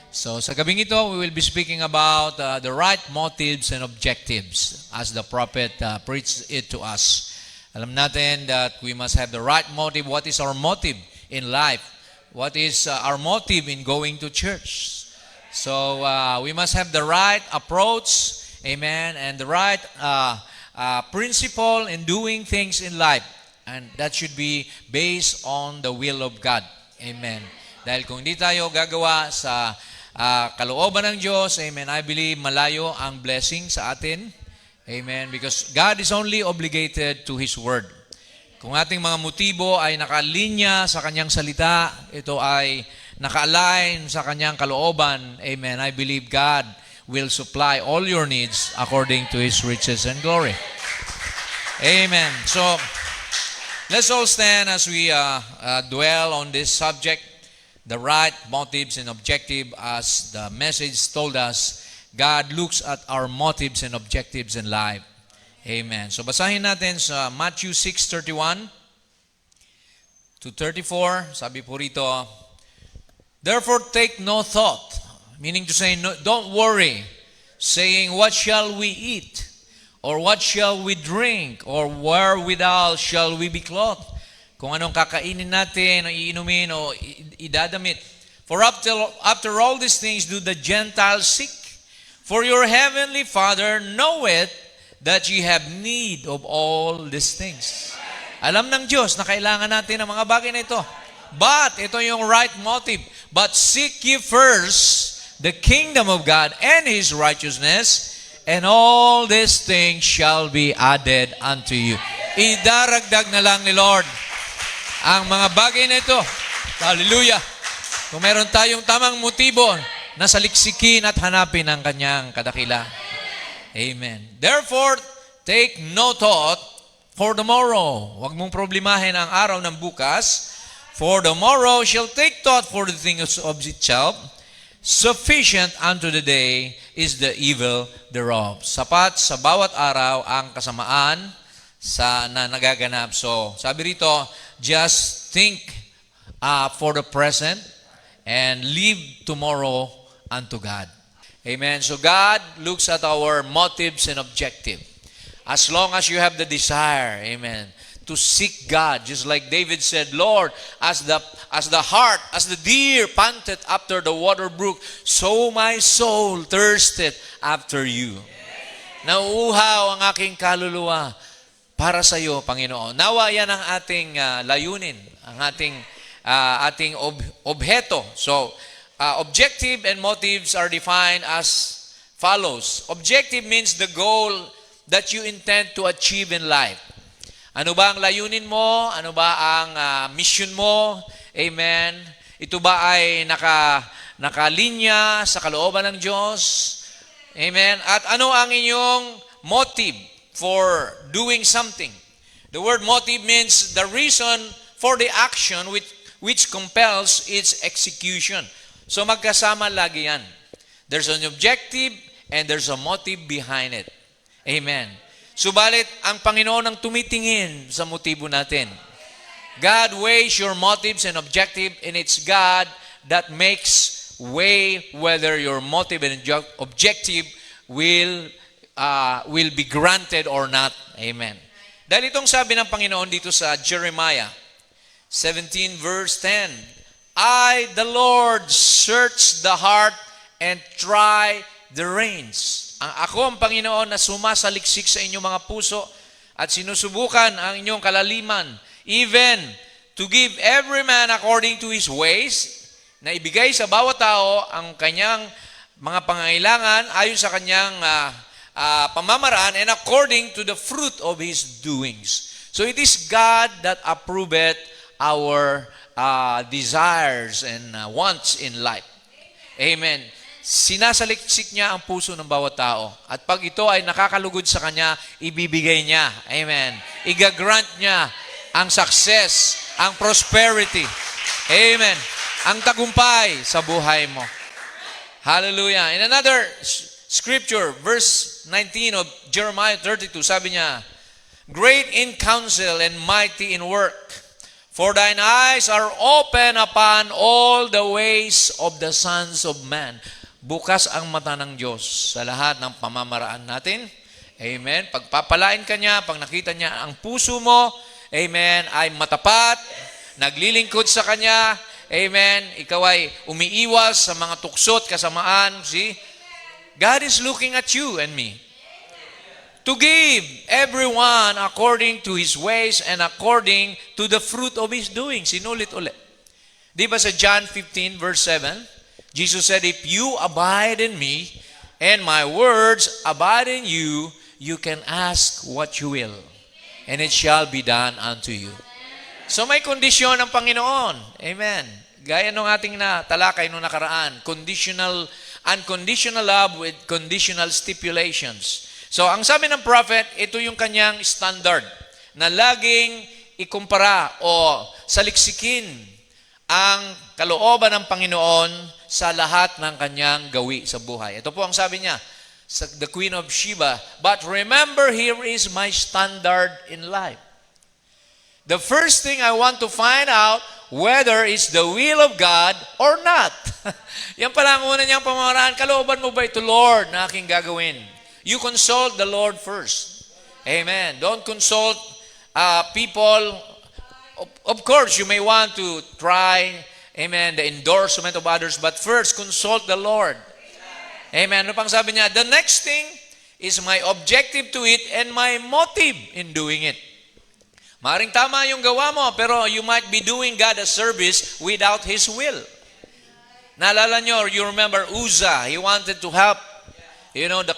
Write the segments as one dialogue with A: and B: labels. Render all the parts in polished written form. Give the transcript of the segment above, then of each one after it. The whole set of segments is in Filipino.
A: So sa gabing ito, we will be speaking about the right motives and objectives as the prophet preached it to us. Alam natin that we must have the right motive. What is our motive in life? What is our motive in going to church? So we must have the right approach, amen, and the right principle in doing things in life. And that should be based on the will of God. Amen. Dahil kung hindi tayo gagawa sa kalooban ng Diyos, amen, I believe malayo ang blessing sa atin. Amen. Because God is only obligated to His Word. Kung ating mga motibo ay nakalinya sa Kanyang salita, ito ay naka-align sa Kanyang kalooban, amen, I believe God will supply all your needs according to His riches and glory. Amen. So, let's all stand as we dwell on this subject, the right motives and objective. As the message told us, God looks at our motives and objectives in life. Amen. So basahin natin sa Matthew 6:31 to 34. Sabi po rito, therefore take no thought, meaning to say, no, don't worry, saying, what shall we eat? Or what shall we drink? Or wherewithal shall we be clothed? Kung anong kakainin natin, o iinumin, o idadamit. For after all these things do the Gentiles seek. For your heavenly Father knoweth that ye have need of all these things. Alam ng Diyos na kailangan natin ang mga bagay na ito. But, ito yung right motive. But seek ye first the kingdom of God and His righteousness, and all these things shall be added unto you. Idaragdag na lang ni Lord ang mga bagay na ito. Hallelujah! Kung meron tayong tamang motibo na saliksikin at hanapin ang kanyang kadakila. Amen. Therefore, take no thought for the morrow. Huwag mong problemahin ang araw ng bukas. For the morrow shall take thought for the things of itself. Sufficient unto the day is the evil thereof. Sapat sa bawat araw ang kasamaan na nagaganap. So, sabi rito, just think for the present and leave tomorrow unto God. Amen. So God looks at our motives and objective. As long as you have the desire, amen, to seek God, just like David said, Lord, as the hart, as the deer panteth after the water brook, so my soul thirsteth after you. Nauuhaw ang aking kaluluwa para sa iyo, Panginoon. Nawa yan ang ating layunin, ang ating objeto. So, objective and motives are defined as follows. Objective means the goal that you intend to achieve in life. Ano ba ang layunin mo? Ano ba ang mission mo? Amen. Ito ba ay nakalinya sa kalooban ng Diyos? Amen. At ano ang inyong motive for doing something? The word motive means the reason for the action which compels its execution. So magkasama lagi yan. There's an objective and there's a motive behind it. Amen. Subalit, ang Panginoon ang tumitingin sa motibo natin. God weighs your motives and objective, and it's God that makes weigh whether your motive and objective will be granted or not. Amen. Dahil itong sabi ng Panginoon dito sa Jeremiah 17 verse 10, I, the Lord, search the heart and try the reins. Ako ang Panginoon na sumasaliksik sa inyong mga puso at sinusubukan ang inyong kalaliman, even to give every man according to his ways, na ibigay sa bawat tao ang kanyang mga pangangailangan ayon sa kanyang pamamaraan and according to the fruit of his doings. So it is God that approveth our desires and wants in life. Amen. Sinasaliksik niya ang puso ng bawat tao. At pag ito ay nakakalugod sa kanya, ibibigay niya. Amen. Igagrant niya ang success, ang prosperity. Amen. Ang tagumpay sa buhay mo. Hallelujah. In another scripture, verse 19 of Jeremiah 32, sabi niya, great in counsel and mighty in work. For thine eyes are open upon all the ways of the sons of man. Bukas ang mata ng Diyos sa lahat ng pamamaraan natin. Amen. Pagpapalain ka niya, pag nakita niya ang puso mo, amen, ay matapat, naglilingkod sa Kanya, amen, ikaw ay umiiwas sa mga tuksot, kasamaan, see? God is looking at you and me. To give everyone according to his ways and according to the fruit of his doing. Sinulit ulit. Di ba sa John 15 verse 7, Jesus said, if you abide in me and my words abide in you, you can ask what you will, and it shall be done unto you. So may kondisyon ang Panginoon. Amen. Gaya nung ating talakay nung nakaraan, unconditional love with conditional stipulations. So ang sabi ng prophet, ito yung kanyang standard na laging ikumpara o saliksikin ang kalooban ng Panginoon sa lahat ng kanyang gawi sa buhay. Ito po ang sabi niya sa the Queen of Sheba, but remember, here is my standard in life. The first thing I want to find out whether it's the will of God or not. Yan pala ang una niyang pamamaraan. Kalooban mo ba ito, Lord, na aking gagawin? You consult the Lord first. Amen. Don't consult people. Of course, you may want to try, amen, the endorsement of others, but first, consult the Lord. Amen. Ano pang sabi niya? The next thing is my objective to it and my motive in doing it. Maring tama yung gawa mo, pero you might be doing God a service without His will. Naalala nyo, you remember Uzzah, he wanted to help. You know, the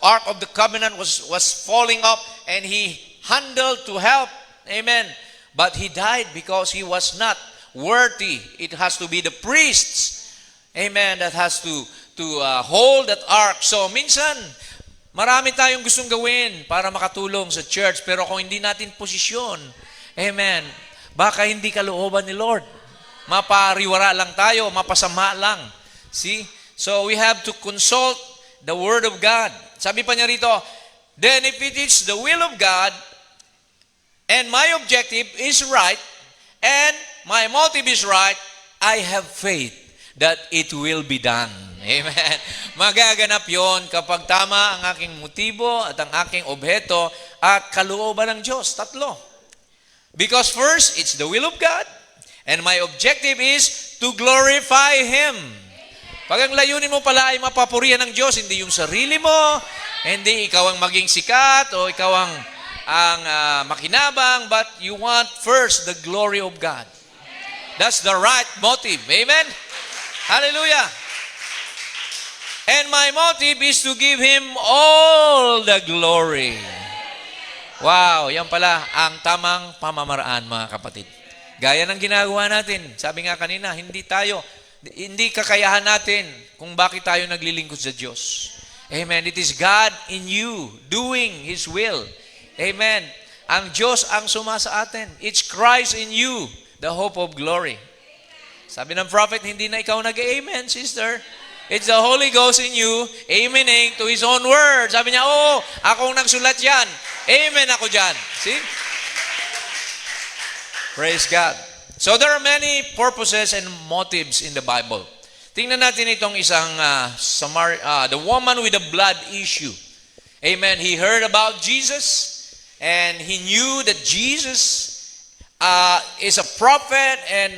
A: Ark of the Covenant was falling up and he handled to help. Amen. But he died because he was not worthy. It has to be the priests, amen, that has to hold that ark. So minsan, marami tayong gustong gawin para makatulong sa church, pero kung hindi natin posisyon, amen, baka hindi kalooban ni Lord. Mapariwara lang tayo, mapasama lang. See? So we have to consult the Word of God. Sabi pa niya rito, then if it is the will of God, and my objective is right, and my motive is right, I have faith that it will be done. Amen. Magaganap yon kapag tama ang aking motibo at ang aking objeto at kalooban ng Diyos. Tatlo. Because first, it's the will of God, and my objective is to glorify Him. Pag ang layunin mo pala ay mapapurihan ng Diyos, hindi yung sarili mo, hindi ikaw ang maging sikat o ikaw ang makinabang, but you want first the glory of God. That's the right motive. Amen? Hallelujah. And my motive is to give Him all the glory. Wow, yan pala ang tamang pamamaraan, mga kapatid. Gaya ng ginagawa natin. Sabi nga kanina, hindi kakayahan natin kung bakit tayo naglilingkod sa Diyos. Amen. It is God in you doing His will. Amen. Ang Diyos ang sumasa atin. It's Christ in you, the hope of glory. Sabi ng prophet, hindi na ikaw nag-amen, sister. It's the Holy Ghost in you, amening to His own word. Sabi niya, akong nagsulat yan. Amen ako dyan. See? Praise God. So there are many purposes and motives in the Bible. Tingnan natin itong isang the woman with the blood issue. Amen. He heard about Jesus and he knew that Jesus is a prophet and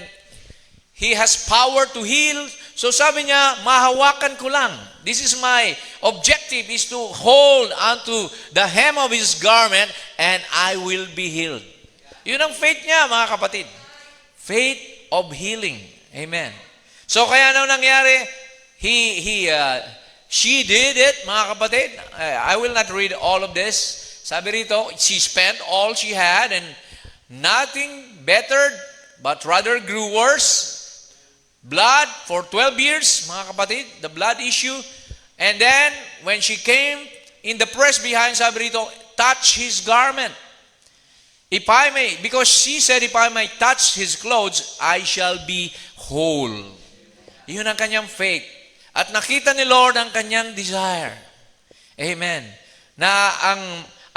A: He has power to heal. So sabi niya, mahawakan ko lang. This is my objective, is to hold onto the hem of His garment and I will be healed. Yun ang faith niya, mga kapatid. Faith of healing. Amen. So kaya ano nangyari? She did it, mga kapatid. I will not read all of this. Sabi rito, she spent all she had and nothing bettered, but rather grew worse. Blood for 12 years, mga kapatid, the blood issue. And then, when she came in the press behind, sabi rito, touch His garment. If I may, because she said, if I may touch His clothes, I shall be whole. Yun ang kanyang faith. At nakita ni Lord ang kanyang desire. Amen. Na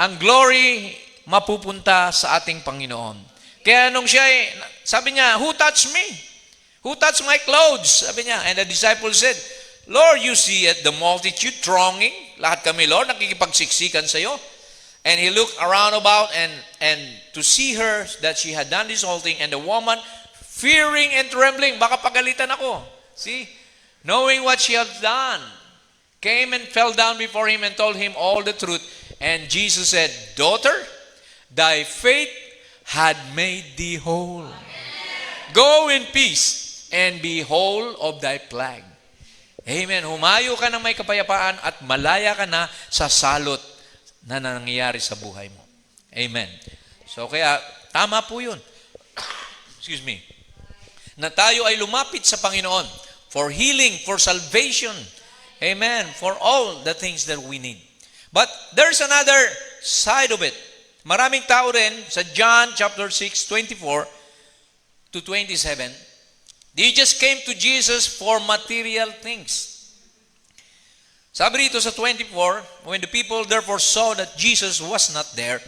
A: ang glory mapupunta sa ating Panginoon. Kaya nung siya, sabi niya, who touched me? Who touched my clothes? Sabi niya. And the disciples said, Lord, you see it, the multitude thronging. Lahat kami, Lord, nakikipagsiksikan sa iyo. And he looked around about and to see her that she had done this whole thing. And the woman, fearing and trembling, baka pagalitan ako. See? Knowing what she had done, came and fell down before him and told him all the truth. And Jesus said, daughter, thy faith had made thee whole. Go in peace and be whole of thy plague. Amen. Humayo ka ng may kapayapaan at malaya ka na sa salot na nangyayari sa buhay mo. Amen. So kaya, tama po yun. Excuse me. Na tayo ay lumapit sa Panginoon for healing, for salvation. Amen. For all the things that we need. But there's another side of it. Maraming tao rin sa John chapter 6, 24 to 27, they just came to Jesus for material things. Sabi rito sa 24, when the people therefore saw that Jesus was not there,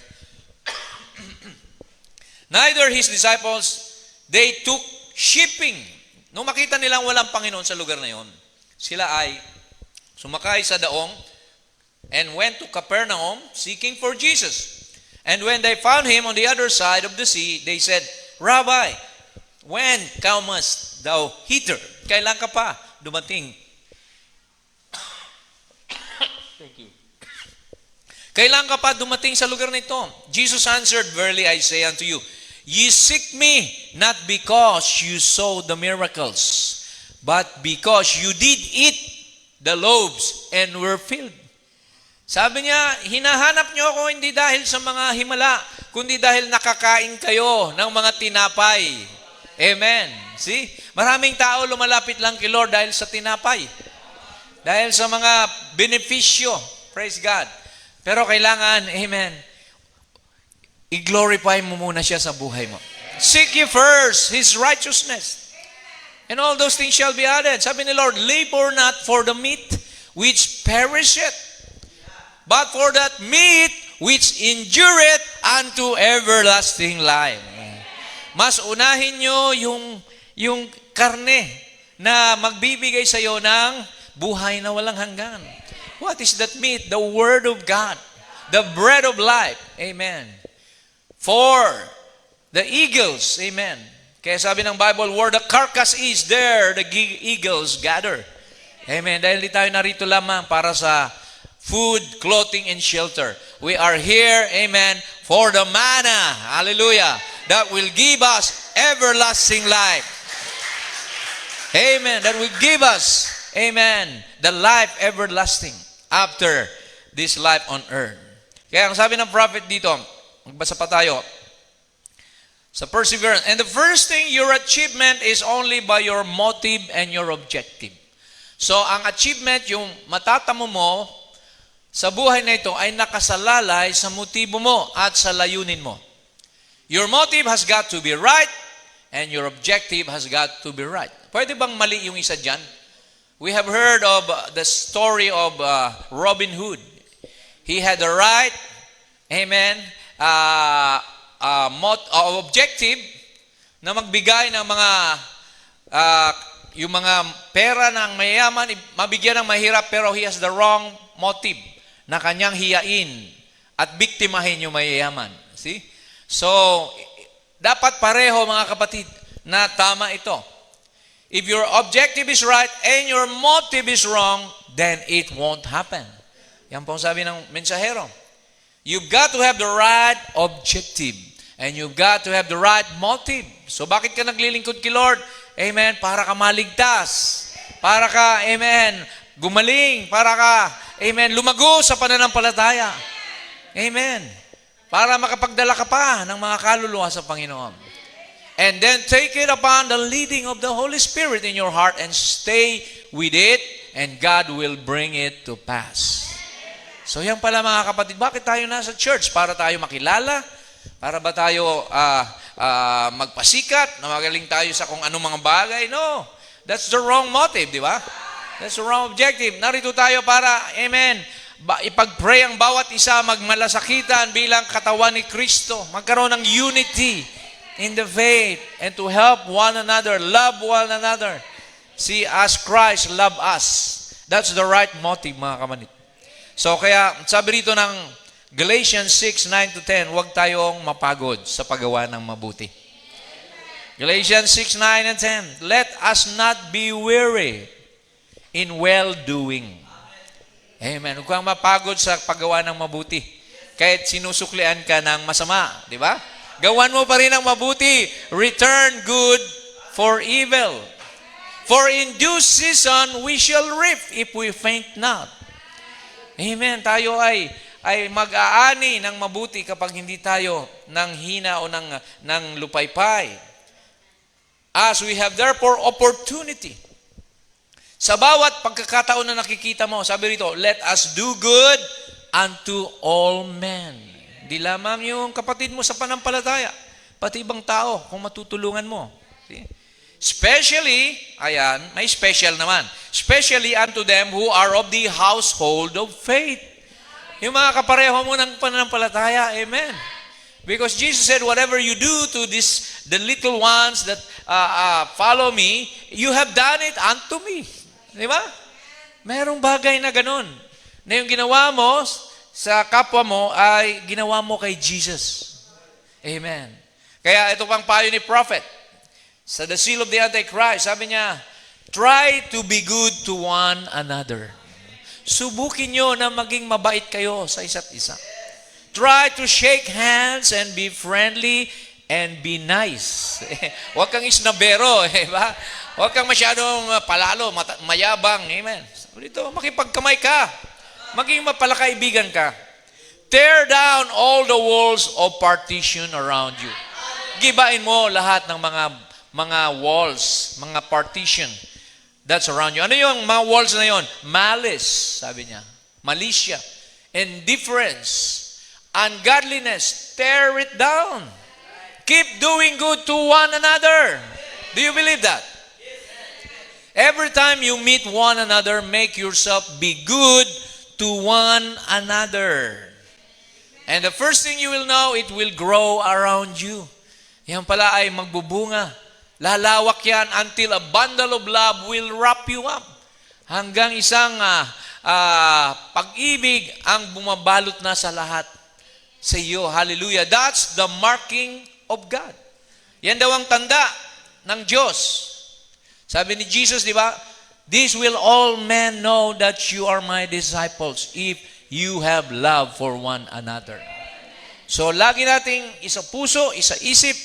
A: neither his disciples, they took shipping. Nung makita nilang walang Panginoon sa lugar na yon, sila ay sumakay sa daong and went to Capernaum seeking for Jesus. And when they found him on the other side of the sea, they said, Rabbi, when comest thou hither? Kailan ka pa dumating? Thank you. Kailan ka pa dumating sa lugar na ito? Jesus answered, verily I say unto you, ye seek me not because you saw the miracles, but because you did eat the loaves and were filled. Sabi niya, hinahanap niyo ako hindi dahil sa mga himala, kundi dahil nakakain kayo ng mga tinapay. Amen. See? Maraming tao lumalapit lang kay Lord dahil sa tinapay. Dahil sa mga benepisyo. Praise God. Pero kailangan, amen, i-glorify mo muna siya sa buhay mo. Seek ye first His righteousness. And all those things shall be added. Sabi ni Lord, labor not for the meat which perisheth, but for that meat which endureth unto everlasting life. Mas unahin nyo yung karne na magbibigay sa iyo ng buhay na walang hanggan. What is that meat? The Word of God. The bread of life. Amen. For the eagles. Amen. Kaya sabi ng Bible, where the carcass is, there the eagles gather. Amen. Dahil di tayo narito lamang para sa food, clothing, and shelter. We are here, amen, for the manna, hallelujah, that will give us everlasting life. Amen, that will give us, amen, the life everlasting after this life on earth. Kaya ang sabi ng prophet dito, magbasa pa tayo, sa perseverance, and the first thing, your achievement is only by your motive and your objective. So, ang achievement, yung matatamo mo, sa buhay na ito ay nakasalalay sa motibo mo at sa layunin mo. Your motive has got to be right and your objective has got to be right. Pwede bang mali yung isa dyan? We have heard of the story of Robin Hood. He had the right, amen, objective na magbigay ng mga yung mga pera ng mayayaman, mabigyan ng mahirap, pero he has the wrong motive na kanyang hiyain at biktimahin yung mayayaman. See? So, dapat pareho mga kapatid na tama ito. If your objective is right and your motive is wrong, then it won't happen. Yan po ang sabi ng mensahero. You've got to have the right objective and you've got to have the right motive. So, bakit ka naglilingkod kay Lord? Amen. Para ka maligtas. Para ka, amen, gumaling. Para ka, amen, lumago sa pananampalataya. Amen. Para makapagdala ka pa ng mga kaluluwa sa Panginoon. And then take it upon the leading of the Holy Spirit in your heart and stay with it and God will bring it to pass. So yan pala mga kapatid, bakit tayo nasa church? Para tayo makilala? Para ba tayo magpasikat? Na magaling tayo sa kung anong mga bagay? No. That's the wrong motive, di ba? That's the wrong objective. Narito tayo para, amen, ipag-pray ang bawat isa, magmalasakitan bilang katawan ni Kristo. Magkaroon ng unity. in the faith and to help one another, love one another. See, as Christ loved us. That's the right motive, mga kamanit. So kaya sabi rito ng Galatians 6:9-10, huwag tayong mapagod sa paggawa ng mabuti. Galatians 6:9 and 10, let us not be weary in well-doing. Amen. Huwag kang mapagod sa paggawa ng mabuti. Kahit sinusuklian ka ng masama, di ba? Gawan mo pa rin ang mabuti. Return good for evil. For in due season we shall reap if we faint not. Amen. Tayo ay mag-aani ng mabuti kapag hindi tayo ng hina o ng lupaypay. As we have therefore opportunity. Sa bawat pagkakataon na nakikita mo, sabi rito, let us do good unto all men. Di lamang yung kapatid mo sa panampalataya, pati ibang tao kung matutulungan mo. See? Especially, ayan, may special naman. Especially unto them who are of the household of faith. Yung mga kapareho mo ng pananampalataya, amen. Because Jesus said, whatever you do to the little ones that follow me, you have done it unto me. Di ba? Merong bagay na ganun. Na yung ginawa mo sa kapwa mo ay ginawa mo kay Jesus. Amen. Kaya ito pang payo ni prophet. Sa the seal of the Antichrist, sabi niya, try to be good to one another. Subukin nyo na maging mabait kayo sa isa't isa. Try to shake hands and be friendly and be nice. Huwag kang isnabero, ba? Huwag kang masyadong palalo, mayabang. Amen. Dito, makipagkamay ka. Maging mapalakaibigan ka. Tear down all the walls of partition around you. Gibain mo lahat ng mga walls, mga partition that's around you. Ano yung mga walls na yon? Malice, sabi niya. Malicia. Indifference. Ungodliness. Tear it down. Keep doing good to one another. Do you believe that? Every time you meet one another, make yourself be good to one another. And the first thing you will know, it will grow around you. Yan pala ay magbubunga. Lalawak yan until a bundle of love will wrap you up. Hanggang isang pag-ibig ang bumabalot na sa lahat sa iyo. Hallelujah. That's the marking of God. Yan daw ang tanda ng Diyos. Sabi ni Jesus, di ba? This will all men know that you are my disciples if you have love for one another. So, lagi nating isa puso, isa isip,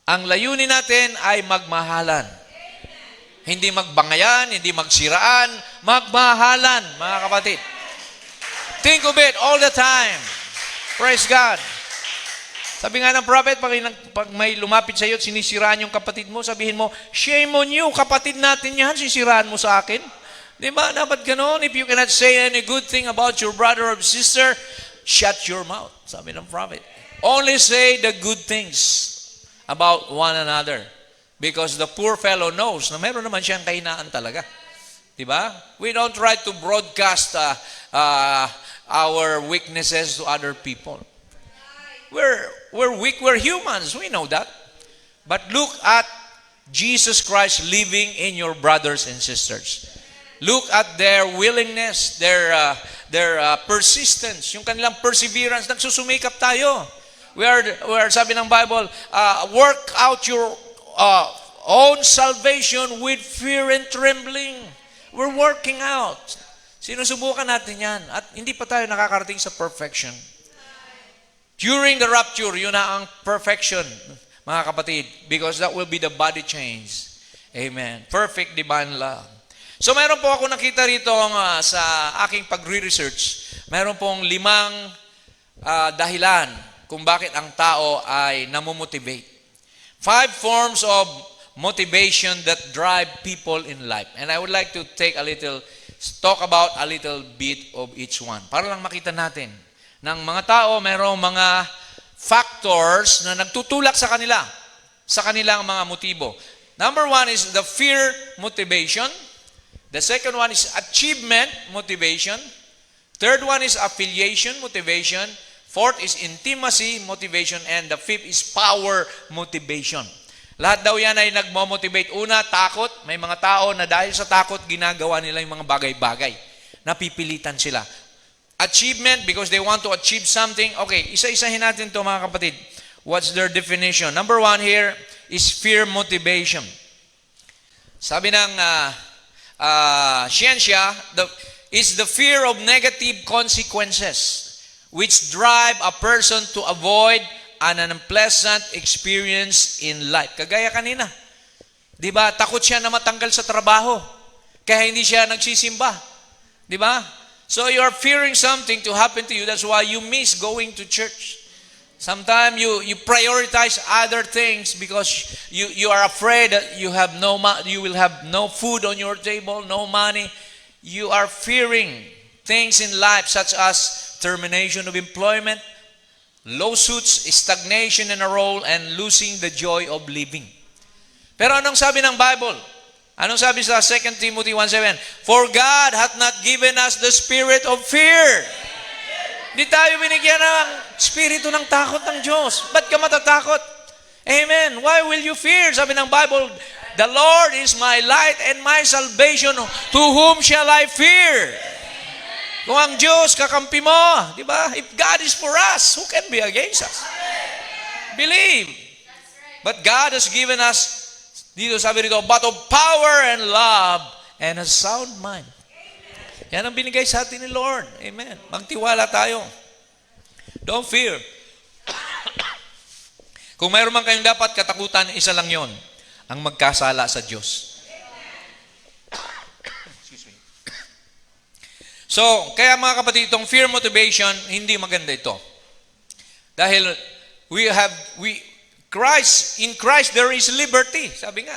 A: ang layunin natin ay magmahalan. Hindi magbangayan, hindi magsiraan, magmahalan, mga kapatid. Think of it all the time. Praise God. Sabi nga ng prophet, pag may lumapit sa iyo at sinisiraan yung kapatid mo, sabihin mo, shame on you, kapatid natin yan, sisiraan mo sa akin. Di ba? Dapat ganoon. If you cannot say any good thing about your brother or sister, shut your mouth, sabi ng prophet. Only say the good things about one another. Because the poor fellow knows na meron naman siyang kahinaan talaga. Diba? We don't try to broadcast our weaknesses to other people. We're weak, we're humans, we know that. But look at Jesus Christ living in your brothers and sisters. Look at their willingness, their persistence, yung kanilang perseverance. Nagsusumikap tayo. We are sabi ng Bible, work out your own salvation with fear and trembling. We're working out. Sinusubukan natin yan. At hindi pa tayo nakakarating sa perfection. During the rapture, yun na ang perfection, mga kapatid. Because that will be the body change. Amen. Perfect divine love. So meron po ako nakita rito sa aking pagre-research. Meron pong 5 dahilan kung bakit ang tao ay namomotivate. 5 forms of motivation that drive people in life. And I would like to talk about a little bit of each one. Para lang makita natin ng mga tao, merong mga factors na nagtutulak sa kanilang mga motibo. Number 1 is the fear motivation. The second one is achievement motivation. Third one is affiliation motivation. Fourth is intimacy motivation. And the fifth is power motivation. Lahat daw yan ay nagmo-motivate. Una, takot. May mga tao na dahil sa takot, ginagawa nila yung mga bagay-bagay. Napipilitan sila. Achievement, because they want to achieve something. Okay, isa-isahin natin to mga kapatid. What's their definition? Number one here is fear motivation. Sabi ng siyensya, is the fear of negative consequences which drive a person to avoid an unpleasant experience in life. Kagaya kanina. Di ba? Takot siya na matanggal sa trabaho. Kaya hindi siya nagsisimba. Di ba? So you're fearing something to happen to you. That's why you miss going to church. Sometimes you prioritize other things because you are afraid that you will have no food on your table, no money. You are fearing things in life such as termination of employment, lawsuits, stagnation in a role, and losing the joy of living. Pero anong sabi ng Bible? Anong sabi sa 2 Timothy 1:7? For God hath not given us the spirit of fear. Di tayo binigyan ng spirito ng takot ng Diyos. Ba't ka matatakot? Amen. Why will you fear? Sabi ng Bible, the Lord is my light and my salvation. To whom shall I fear? Kung ang Diyos kakampi mo, di ba? If God is for us, who can be against us? Believe. But God has given us, dito sabi rito, but of power and love and a sound mind. Yan ang binigay sa atin ni Lord. Amen. Magtiwala tayo. Don't fear. Kung mayroon man kayong dapat katakutan, isa lang yon, ang magkasala sa Diyos. Excuse me. So, kaya mga kapatid, itong fear motivation, hindi maganda ito. Dahil in Christ there is liberty. Sabi nga.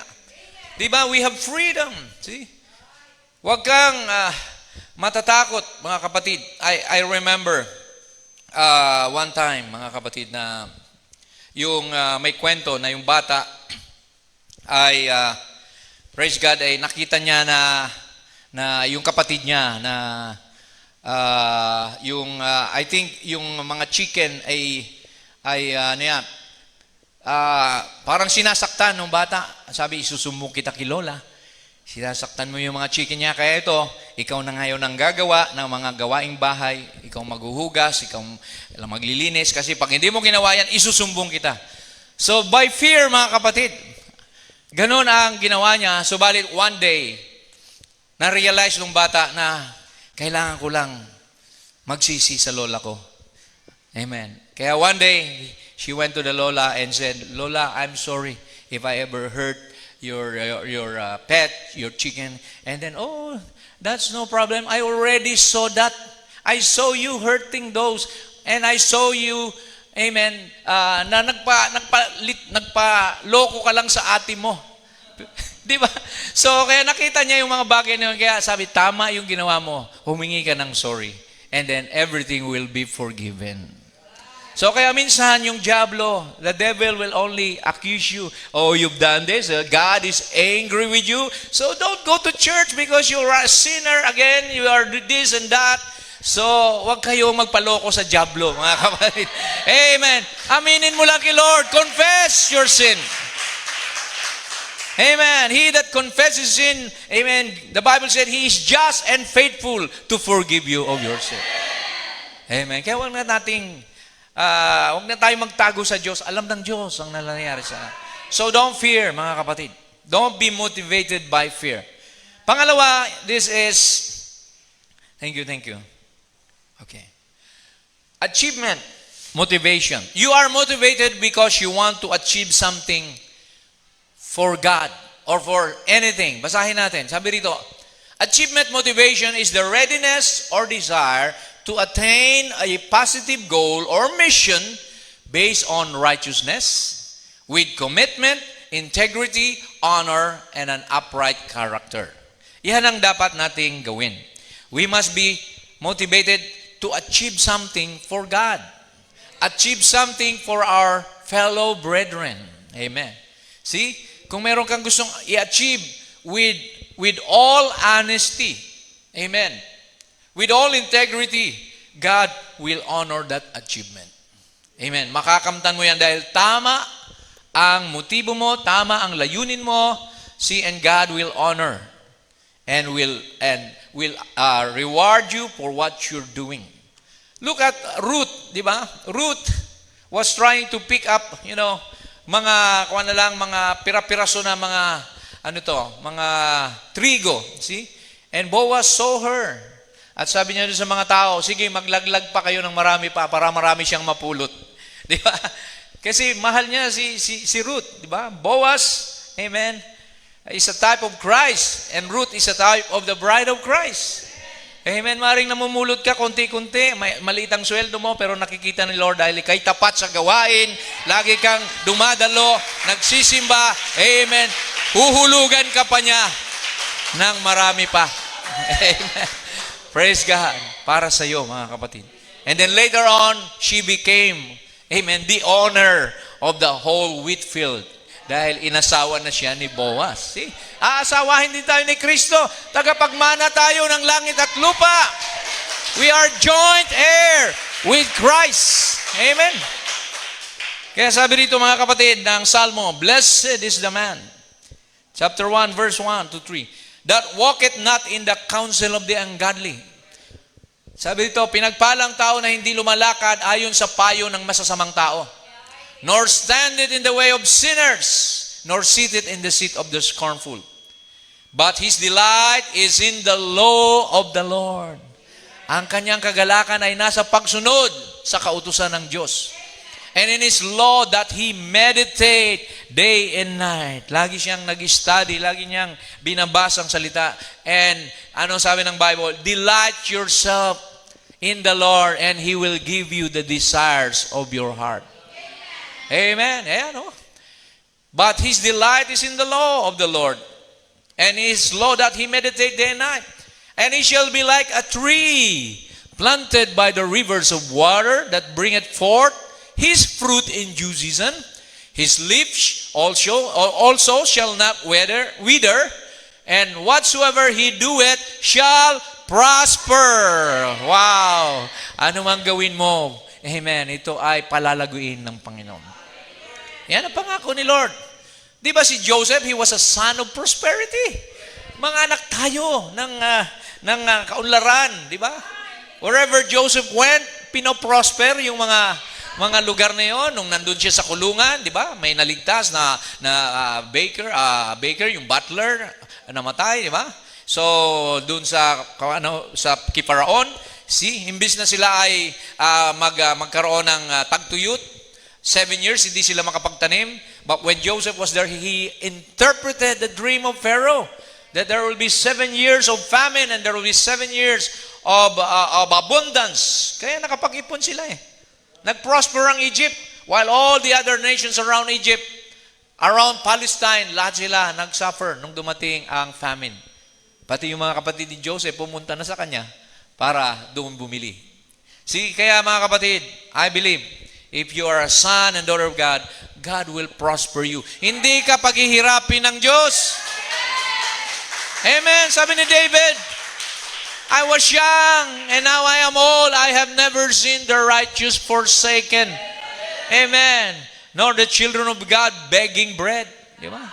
A: Diba? We have freedom. See? Huwag kang matatakot, mga kapatid. I remember one time, mga kapatid, na yung may kwento na yung bata ay, praise God, ay nakita niya na yung kapatid niya na I think yung mga chicken ay parang sinasaktan ng bata. Sabi, isusumbong kita kay Lola. Sinasaktan mo yung mga chicken niya. Kaya ito, ikaw na ngayon ang gagawa ng mga gawaing bahay. Ikaw maghuhugas, ikaw maglilinis. Kasi pag hindi mo ginawa yan, isusumbong kita. So by fear, mga kapatid, ganun ang ginawa niya. Subalit one day, na-realize ng bata na kailangan ko lang magsisi sa lola ko. Amen. Kaya one day, she went to the lola and said, Lola, I'm sorry if I ever hurt your pet, your chicken. And then, oh, that's no problem. I already saw that. I saw you hurting those. And I saw you, amen, na nagpa-loko ka lang sa ate mo. Di ba? So, kaya nakita niya yung mga bagay na yun. Kaya sabi, tama yung ginawa mo. Humingi ka ng sorry. And then, everything will be forgiven. So, kaya minsan, yung diablo, the devil will only accuse you. Oh, you've done this. God is angry with you. So, don't go to church because you're a sinner again. You are this and that. So, wag kayo magpaloko sa diablo, mga kapatid. Amen. Aminin mo lang kay Lord. Confess your sin. Amen. He that confesses sin, amen, the Bible said, He is just and faithful to forgive you of your sin. Amen. Kaya huwag na tayo magtago sa Diyos. Alam ng Diyos ang nangyayari sa atin. So don't fear, mga kapatid. Don't be motivated by fear. Pangalawa, this is, thank you. Okay. Achievement, motivation. You are motivated because you want to achieve something for God or for anything. Basahin natin. Sabi rito, achievement motivation is the readiness or desire to attain a positive goal or mission based on righteousness with commitment, integrity, honor, and an upright character. Yan ang dapat nating gawin. We must be motivated to achieve something for God. Achieve something for our fellow brethren. Amen. See? Kung meron kang gustong i-achieve with all honesty. Amen. With all integrity, God will honor that achievement. Amen. Makakamtan mo yan dahil tama ang motibo mo, tama ang layunin mo, and God will honor and will reward you for what you're doing. Look at Ruth, di ba? Ruth was trying to pick up, mga pira-piraso na mga trigo, see? And Boaz saw her. At sabi niya doon sa mga tao, sige, maglaglag pa kayo ng marami pa para marami siyang mapulot. Di ba? Kasi mahal niya si Ruth, di ba? Boaz, amen, is a type of Christ. And Ruth is a type of the bride of Christ. Amen. Maring namumulot ka konti-konti, maliit ang sweldo mo, pero nakikita ni Lord dahil kay tapat sa gawain, lagi kang dumadalo, nagsisimba, amen. Huhulugan ka pa niya ng marami pa. Amen. Praise God. Para sa iyo, mga kapatid. And then later on, she became, amen, the owner of the whole wheat field. Dahil inasawa na siya ni Boaz. See? Aasawahin din tayo ni Kristo. Tagapagmana tayo ng langit at lupa. We are joint heir with Christ. Amen. Kaya sabi rito mga kapatid ng Salmo, blessed is the man. Chapter 1, verse 1 to 3. That walketh not in the counsel of the ungodly. Sabi dito, pinagpalang tao na hindi lumalakad ayon sa payo ng masasamang tao. Nor standeth in the way of sinners, nor sitteth in the seat of the scornful. But his delight is in the law of the Lord. Ang kanyang kagalakan ay nasa pagsunod sa kautusan ng Diyos. And in his law that he meditate day and night. Lagi siyang nag-study, lagi niyang binabasa ang salita. And ano sabi ng Bible? Delight yourself in the Lord and He will give you the desires of your heart. Amen. Ayan, oh. But his delight is in the law of the Lord, and his law that he meditate day and night. And he shall be like a tree planted by the rivers of water that bringeth forth his fruit in due season. His leaves also shall not wither, and whatsoever he doeth shall prosper. Wow! Ano mang gawin mo, amen, ito ay palalaguin ng Panginoon. Yan ang pangako ni Lord. Di ba si Joseph, he was a son of prosperity. Mga anak tayo ng kaunlaran, di ba? Wherever Joseph went, pinoprosper yung mga lugar na yon. Nung nandun siya sa kulungan, di ba? May naligtas na baker, yung butler, namatay, di ba? So, dun sa Kiparaon, imbis na sila ay magkaroon ng tagtuyot, 7 years, hindi sila makapagtanim. But when Joseph was there, he interpreted the dream of Pharaoh that there will be 7 years of famine and there will be 7 years of abundance. Kaya nakapag-ipon sila eh. Nag-prosper ang Egypt while all the other nations around Egypt, around Palestine, lahat sila nag-suffer nung dumating ang famine. Pati yung mga kapatid ni Joseph pumunta na sa kanya para doon bumili. Kaya mga kapatid, I believe, if you are a son and daughter of God, God will prosper you. Hindi ka paghihirapin ng Diyos. Amen. Sabi ni David, I was young and now I am old. I have never seen the righteous forsaken. Amen. Nor the children of God begging bread. Di ba?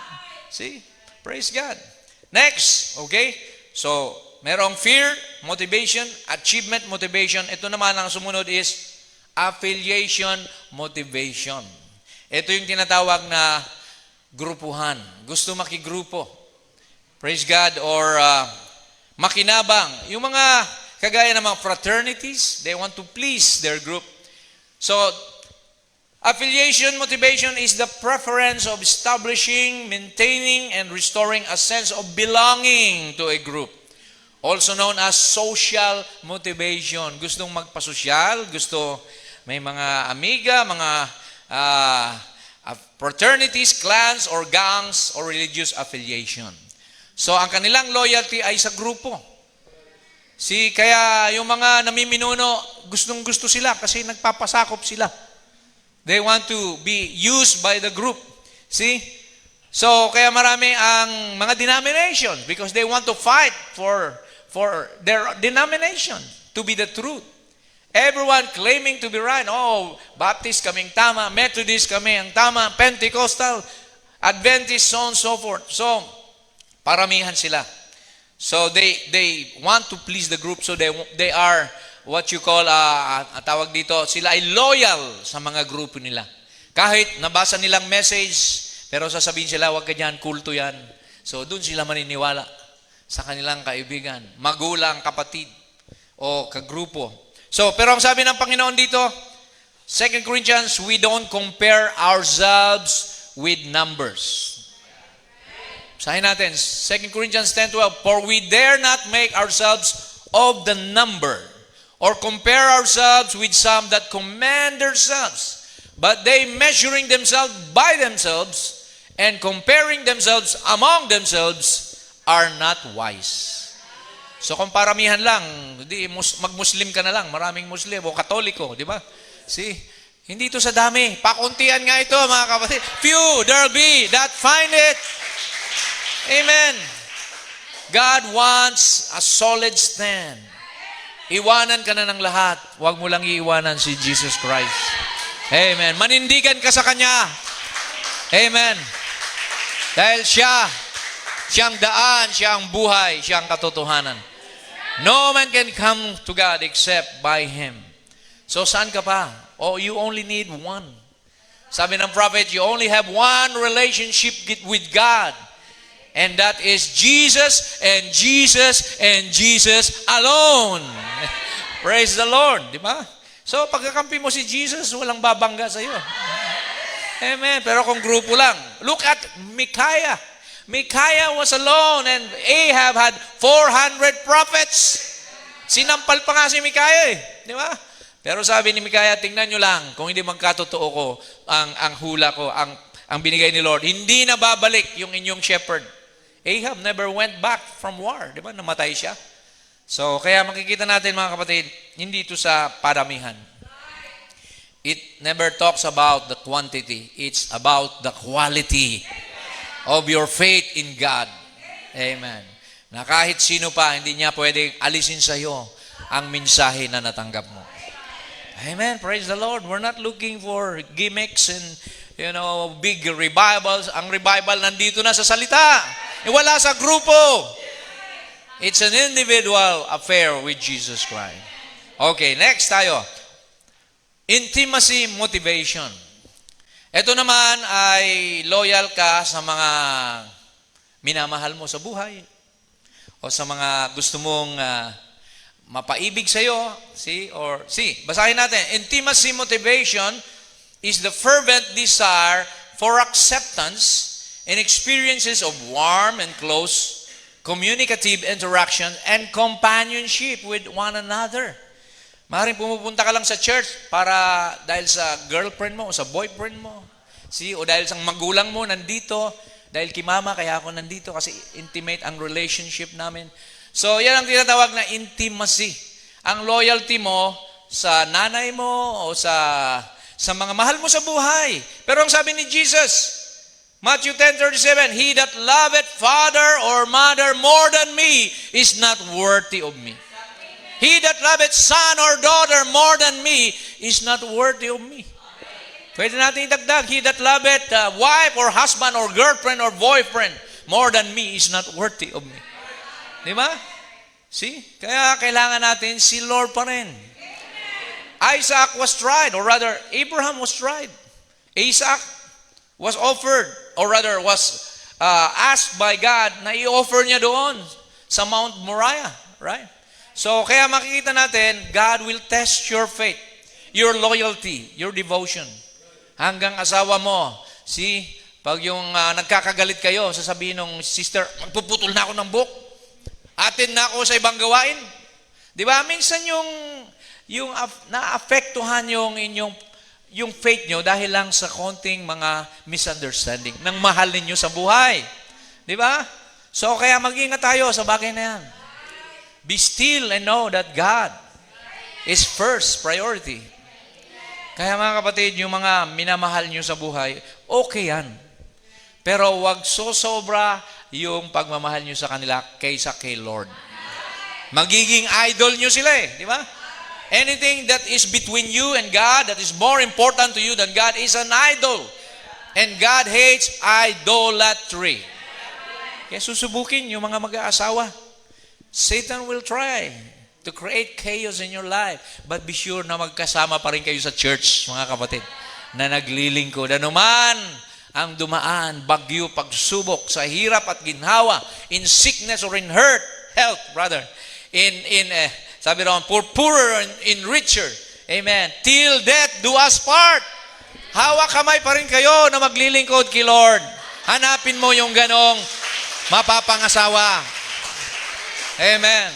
A: See? Praise God. Next. Okay? So, merong fear, motivation, achievement, motivation. Ito naman ang sumunod is affiliation, motivation. Ito yung tinatawag na grupuhan. Gusto makigrupo. Praise God. Or makinabang. Yung mga kagaya ng mga fraternities, they want to please their group. So, affiliation, motivation is the preference of establishing, maintaining, and restoring a sense of belonging to a group. Also known as social motivation. Gustong magpasosyal, may mga amiga, mga fraternities, clans, or gangs, or religious affiliation. So, ang kanilang loyalty ay sa grupo. Kaya yung mga namiminuno, gustong-gusto sila kasi nagpapasakop sila. They want to be used by the group. So, kaya marami ang mga denominations because they want to fight for their denomination to be the truth. Everyone claiming to be right. Oh, Baptist kaming tama, Methodist kami ang tama, Pentecostal, Adventist, so on and so forth. So, paramihan sila. So, they want to please the group. So, they are what you call, tawag dito, sila ay loyal sa mga grupo nila. Kahit nabasa nilang message, pero sasabihin sila, wag ka dyan, kulto yan. So, dun sila maniniwala sa kanilang kaibigan, magulang, kapatid, o kagrupo. So, pero ang sabi ng Panginoon dito, 2 Corinthians, we don't compare ourselves with numbers. Sahin natin, 2 Corinthians 10:12, for we dare not make ourselves of the number, or compare ourselves with some that commend themselves, but they measuring themselves by themselves, and comparing themselves among themselves, are not wise. So kung paramihan lang, mag-Muslim ka na lang, maraming Muslim o Katoliko, di ba? See, hindi ito sa dami. Pakuntian nga ito, mga kapatid. Few, there'll be that find it. Amen. God wants a solid stand. Iwanan ka na ng lahat. Huwag mo lang iiwanan si Jesus Christ. Amen. Manindigan ka sa Kanya. Amen. Dahil siyang daan, siyang buhay, siyang katotohanan. No man can come to God except by Him. So saan ka pa? Oh, you only need one. Sabi ng prophet, you only have one relationship with God. And that is Jesus and Jesus and Jesus alone. Praise the Lord. Di ba? So pagkakampi mo si Jesus, walang babangga sa iyo. Amen. Pero kung grupo lang, look at Micaiah. Micaiah was alone and Ahab had 400 prophets. Sinampal pa nga si Micaiah eh. Di ba? Pero sabi ni Micaiah, tingnan nyo lang, kung hindi magkatotoo ko, ang hula ko, ang binigay ni Lord, hindi na babalik yung inyong shepherd. Ahab never went back from war. Di ba? Namatay siya. So, kaya makikita natin mga kapatid, hindi ito sa paramihan. It never talks about the quantity. It's about the quality of your faith in God. Amen. Na kahit sino pa, hindi niya pwedeng alisin sa iyo ang mensahe na natanggap mo. Amen. Praise the Lord. We're not looking for gimmicks and, big revivals. Ang revival nandito na sa salita. Wala sa grupo. It's an individual affair with Jesus Christ. Okay, next tayo. Intimacy motivation. Ito naman ay loyal ka sa mga minamahal mo sa buhay o sa mga gusto mong mapaibig sa iyo. Basahin natin. Intimacy motivation is the fervent desire for acceptance and experiences of warm and close communicative interaction and companionship with one another. Maaaring pumupunta ka lang sa church dahil sa girlfriend mo o sa boyfriend mo. O dahil sa magulang mo nandito, dahil kay mama kaya ako nandito kasi intimate ang relationship namin. So yan ang tinatawag na intimacy. Ang loyalty mo sa nanay mo o sa mga mahal mo sa buhay. Pero ang sabi ni Jesus, Matthew 10:37, he that loveth father or mother more than me is not worthy of me. He that loveth son or daughter more than me is not worthy of me. Pwede natin idagdag, he that loveth wife or husband or girlfriend or boyfriend more than me is not worthy of me. Di ba? Kaya kailangan natin si Lord pa rin. Isaac was tried, or rather, Abraham was tried. Isaac was offered, or rather, was asked by God na i-offer niya doon sa Mount Moriah. Right? So, kaya makikita natin, God will test your faith, your loyalty, your devotion. Hanggang asawa mo, pag yung nagkakagalit kayo, sasabihin ng sister, magpuputol na ako ng buhok. Atin na ako sa ibang gawain. Di ba? Minsan yung naapektuhan yung faith nyo dahil lang sa konting mga misunderstanding ng mahal ninyo sa buhay. Di ba? So, kaya mag-ingat tayo sa bagay na yan. Be still and know that God is first priority. Kaya mga kapatid, yung mga minamahal nyo sa buhay, okay yan. Pero wag sosobra yung pagmamahal nyo sa kanila kaysa kay Lord. Magiging idol nyo sila di ba? Anything that is between you and God, that is more important to you than God, is an idol. And God hates idolatry. Kaya susubukin yung mga mag-aasawa. Satan will try to create chaos in your life. But be sure na magkasama pa rin kayo sa church, mga kapatid, na naglilingkod. Anuman ang dumaan, bagyo, pagsubok, sa hirap at ginhawa, in sickness or in health, brother, sabi raw, poorer and in richer. Amen. Till death do us part. Hawak kamay pa rin kayo na maglilingkod kay Lord. Hanapin mo yung ganong mapapangasawa. Amen.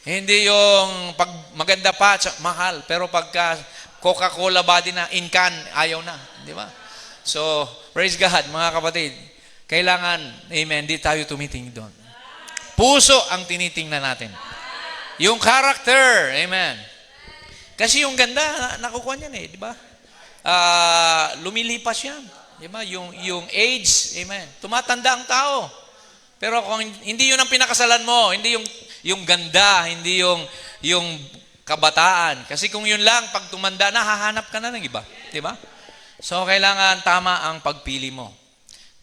A: Hindi yung pag maganda pa, mahal, pero pagka Coca-Cola body na, in can, ayaw na. Di ba? So, praise God, mga kapatid. Kailangan, amen, di tayo tumitingin doon. Puso ang tinitingnan natin. Yung character, amen. Kasi yung ganda, nakukuha niyan di ba? Lumilipas yan. Di ba? Yung age, amen. Tumatanda ang tao. Pero kung hindi yun ang pinakasalan mo, hindi yung ganda, hindi yung kabataan. Kasi kung yun lang, pag tumanda na, hahanap ka na ng iba. Di ba? So, kailangan tama ang pagpili mo.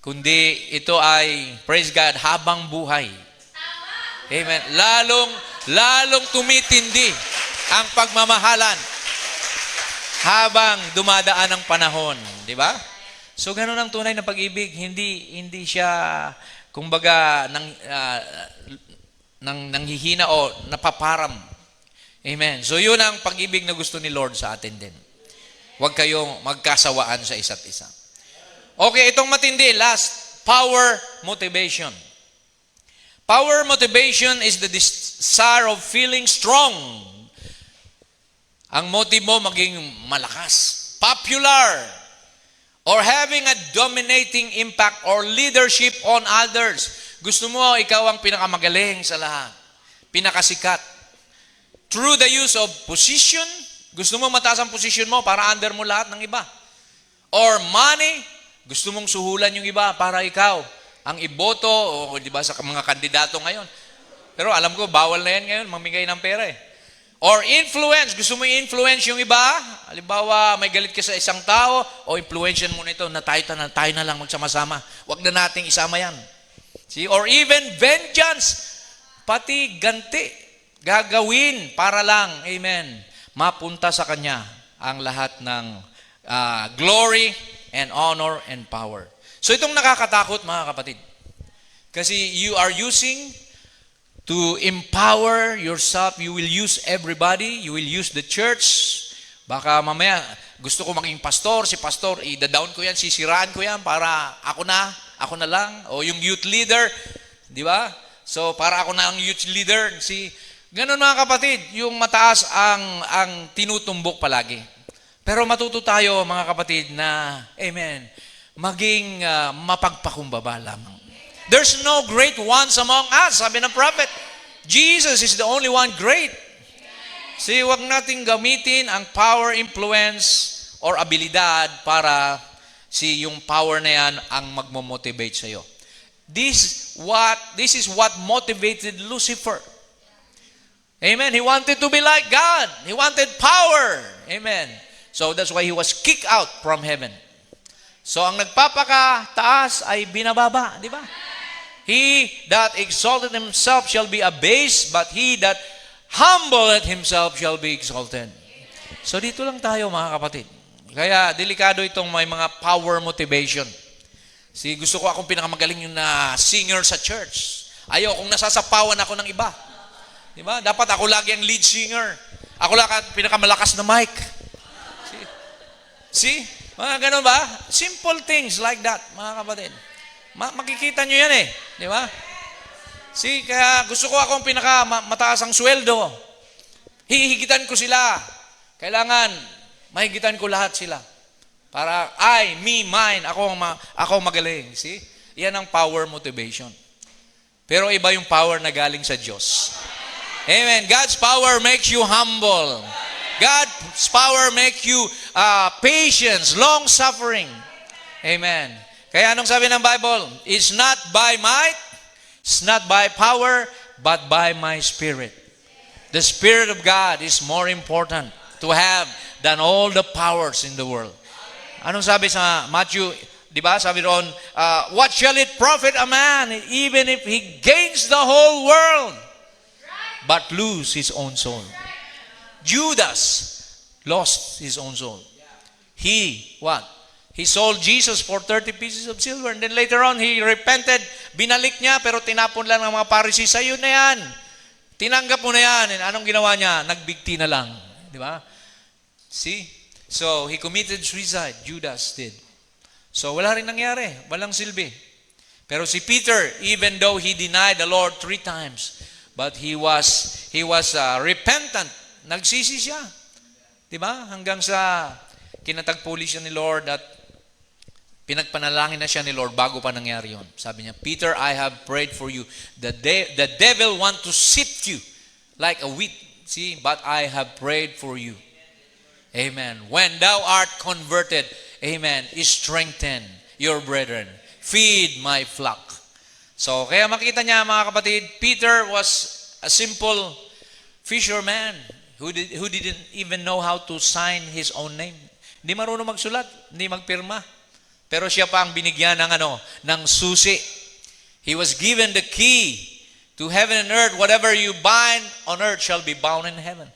A: Kundi ito ay, praise God, habang buhay. Amen. Lalong tumitindi ang pagmamahalan habang dumadaan ang panahon. Di ba? So, ganun ang tunay na pag-ibig. Hindi siya, kumbaga, nanghihina o napaparam. Amen. So, yun ang pag-ibig na gusto ni Lord sa atin din. Huwag kayong magkasawaan sa isa't isa. Okay, itong matindi. Last, power motivation. Power motivation is the desire of feeling strong. Ang motive mo maging malakas, popular, or having a dominating impact or leadership on others. Gusto mo, ikaw ang pinakamagaling sa lahat. Pinakasikat. Through the use of position, gusto mo mataas ang position mo para under mo lahat ng iba. Or money, gusto mong suhulan yung iba para ikaw ang iboto, o di ba sa mga kandidato ngayon. Pero alam ko, bawal na yan ngayon, mamigay ng pera Or influence, gusto mo i-influence yung iba. Halimbawa, may galit ka sa isang tao, o influensyan mo nito na tayo na lang magsama-sama. Huwag na nating isama yan. See? Or even vengeance, pati ganti, gagawin para lang, amen, mapunta sa Kanya ang lahat ng glory and honor and power. So itong nakakatakot, mga kapatid. Kasi you are using to empower yourself. You will use everybody. You will use the church. Baka mamaya, gusto ko maging pastor. Si pastor, i-down ko yan, sisiraan ko yan para ako na lang. O yung youth leader, di ba? So para ako na ang youth leader. Ganun mga kapatid, yung mataas ang tinutumbok palagi. Pero matuto tayo mga kapatid na, amen, maging mapagpakumbaba lamang. There's no great ones among us, sabi ng prophet. Jesus is the only one great. See, wag nating gamitin ang power, influence, or abilidad para yung power na yan ang magmo-motivate sa'yo. This is what motivated Lucifer. Amen. He wanted to be like God. He wanted power. Amen. So that's why he was kicked out from heaven. So ang nagpapakataas ay binababa, di ba? He that exalted himself shall be abased, but he that humbled himself shall be exalted. So dito lang tayo mga kapatid. Kaya delikado itong may mga power motivation. Gusto ko akong pinakamagaling yung singer sa church. Ayaw kung nasasapawan ako ng iba. Di ba? Dapat ako lagi ang lead singer. Ako lang ang pinakamalakas na mic. See? Mga ganun ba? Simple things like that, mga kapatid. Makikita nyo yan Di ba? See, kaya gusto ko akong pinakamataas ang sweldo. Hihigitan ko sila. Kailangan, mahigitan ko lahat sila. Para, me, mine, ako magaling. See? Yan ang power motivation. Pero iba yung power na galing sa Diyos. Amen. God's power makes you humble. God's power makes you patience, long-suffering. Amen. Kaya anong sabi ng Bible? It's not by might, it's not by power, but by my Spirit. The Spirit of God is more important to have than all the powers in the world. Anong sabi sa Matthew, di ba? Sabi roon, what shall it profit a man even if he gains the whole world but lose his own soul? Judas lost his own soul. He, what? He sold Jesus for 30 pieces of silver. And then later on, he repented. Binalik niya, pero tinapon lang ng mga Pharisee. Sa'yo na yan. Tinanggap mo na yan. And anong ginawa niya? Nagbigti na lang. Di ba? See? So, he committed suicide. Judas did. So, wala rin nangyari. Walang silbi. Pero si Peter, even though he denied the Lord 3 times, but he was repentant. Nagsisi siya. Di ba? Hanggang sa kinatagpuli siya ni Lord at pinagpanalangin na siya ni Lord bago pa nangyari yun. Sabi niya, Peter, I have prayed for you. The devil want to sift you like a wheat. See, but I have prayed for you. Amen. When thou art converted, amen, strengthen your brethren. Feed my flock. So, kaya makita niya mga kapatid, Peter was a simple fisherman who didn't even know how to sign his own name. Hindi marunong magsulat, hindi magpirma. Pero siya pa ang binigyan ng susi. He was given the key to heaven and earth. Whatever you bind on earth shall be bound in heaven.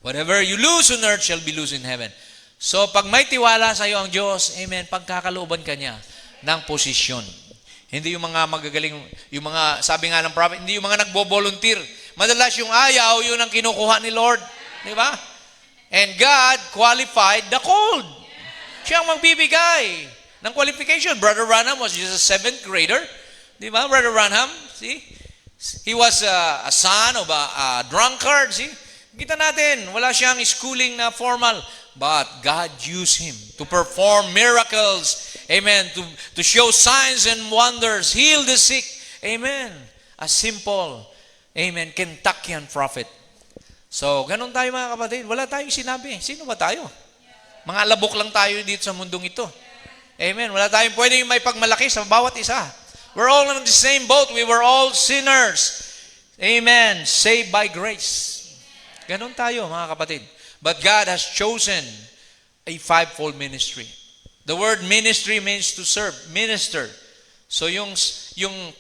A: Whatever you loose on earth shall be loose in heaven. So pag may tiwala sa iyo ang Diyos, amen, pagkakalooban ka niya ng posisyon. Hindi yung mga magagaling, yung mga, sabi nga ng prophet, hindi yung mga nagbo-volunteer. Madalas yung ayaw, yun ang kinukuha ni Lord. Di ba? And God qualified the called. Siya ang magbibigay ng qualification. Brother Branham was just a 7th grader. Di ba, Brother Branham? See? He was a son of a drunkard. See? Kita natin, wala siyang schooling na formal. But God used him to perform miracles. Amen. To show signs and wonders. Heal the sick. Amen. A simple, amen, Kentuckian prophet. So, ganun tayo mga kapatid. Wala tayong sinabi. Sino ba tayo? Mga labok lang tayo dito sa mundong ito. Amen. Wala tayong pwedeng may pagmalaki sa bawat isa. We're all on the same boat. We were all sinners. Amen. Saved by grace. Ganun tayo mga kapatid. But God has chosen a 5-fold ministry. The word ministry means to serve. Minister. So yung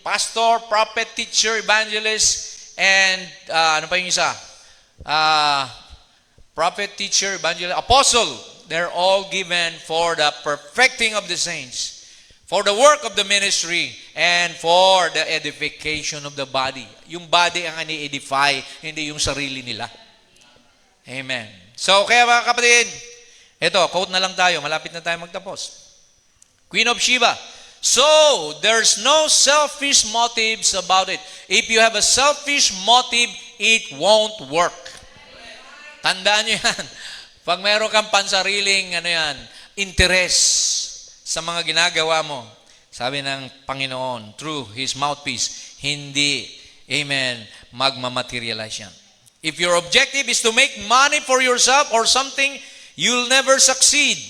A: pastor, prophet, teacher, evangelist, and ano pa yung isa? Prophet, teacher, evangelist, apostle. They're all given for the perfecting of the saints, for the work of the ministry, and for the edification of the body. Yung body ang ani-edify, hindi yung sarili nila. Amen. So, kaya mga kapatid, ito, quote na lang tayo, malapit na tayo magtapos. Queen of Sheba, so, there's no selfish motives about it. If you have a selfish motive, it won't work. Tandaan nyo yan. Pag meron kang pansariling, interest sa mga ginagawa mo, sabi ng Panginoon, through His mouthpiece, hindi, amen, magmamaterialize yan. If your objective is to make money for yourself or something, you'll never succeed.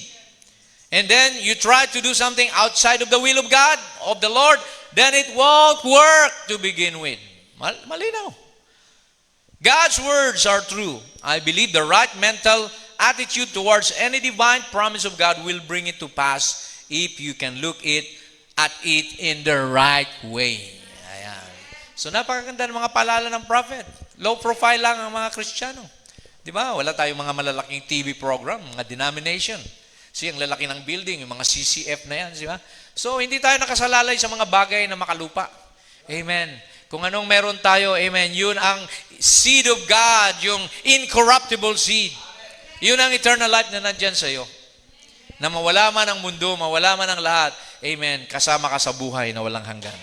A: And then you try to do something outside of the will of God, of the Lord, then it won't work to begin with. Malinaw. God's words are true. I believe the right mental attitude towards any divine promise of God will bring it to pass if you can look at it in the right way. Ayan. So napakaganda ng mga paalala ng prophet. Low profile lang ang mga Kristiyano. Di ba? Wala tayong mga malalaking TV program, mga denomination. Ang lalaki ng building, yung mga CCF na yan, di ba? So, hindi tayo nakasalalay sa mga bagay na makalupa. Amen. Kung anong meron tayo, amen, yun ang seed of God, yung incorruptible seed. Yun ang eternal life na nandyan sa iyo. Na mawala man ang mundo, mawala man ang lahat, amen, kasama ka sa buhay na walang hanggan.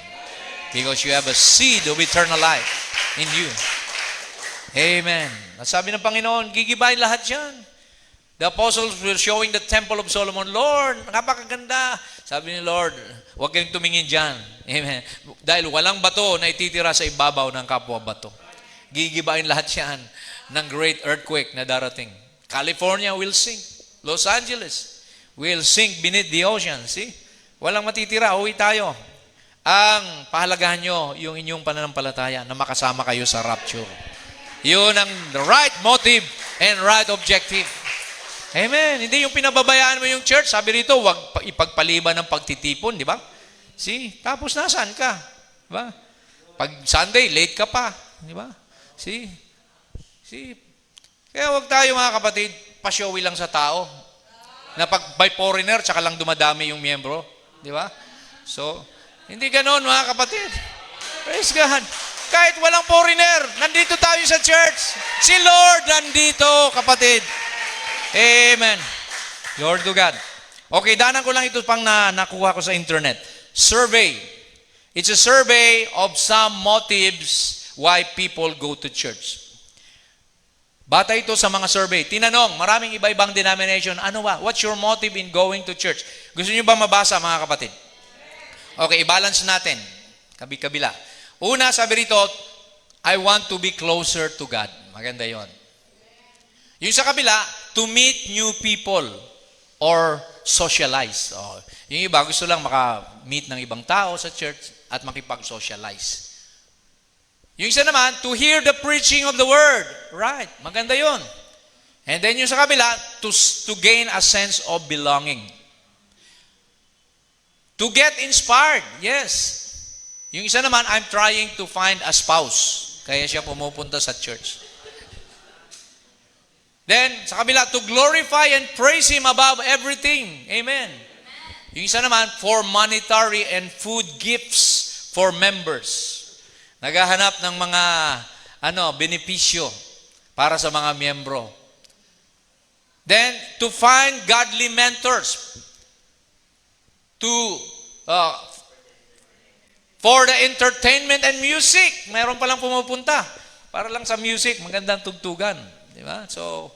A: Because you have a seed of eternal life in you. Amen. At sabi ng Panginoon, gigibayin lahat yan. The apostles were showing the temple of Solomon. Lord, napakaganda. Sabi ni Lord, huwag kayong tumingin dyan. Amen. Dahil walang bato na ititira sa ibabaw ng kapwa bato. Gigibayin lahat yan ng great earthquake na darating. California will sink. Los Angeles will sink beneath the ocean. See? Walang matitira. Uwi tayo. Ang pahalagahan nyo, yung inyong pananampalataya na makasama kayo sa rapture. Yun ang the right motive and right objective. Amen. Hindi yung pinababayaan mo yung church. Sabi rito, huwag ipagpaliban ng pagtitipon, di ba? See? Tapos nasaan ka? Di ba? Pag Sunday, late ka pa. Di ba? See? Kaya huwag tayo mga kapatid, pasyowi lang sa tao. Na pag by foreigner, tsaka lang dumadami yung miyembro. Di ba? So, hindi ganon mga kapatid. Praise God. Kahit walang foreigner, nandito tayo sa church. Si Lord nandito, kapatid. Amen. Lord to God. Okay, danan ko lang ito pang nakuha ko sa internet. Survey. It's a survey of some motives why people go to church. Bata ito sa mga survey. Tinanong, maraming iba-ibang denomination, ano ba? What's your motive in going to church? Gusto niyo ba mabasa, mga kapatid? Okay, i-balance natin. Kabi-kabila. Una, sabi rito, I want to be closer to God. Maganda yon. Yung sa kabila, to meet new people or socialize. Yung iba, gusto lang maka-meet ng ibang tao sa church at makipag-socialize. Yung isa naman, to hear the preaching of the word. Right, maganda yon. And then yung sa kabila, to gain a sense of belonging. To get inspired, yes. Yung isa naman, I'm trying to find a spouse. Kaya siya pumupunta sa church. Then, sa kabila, to glorify and praise Him above everything. Amen. Yung isa naman, for monetary and food gifts for members. Naghahanap ng mga benepisyo para sa mga miyembro. Then, to find godly mentors. For the entertainment and music. Mayroon palang pumupunta. Para lang sa music, magandang tugtugan. Di ba? So,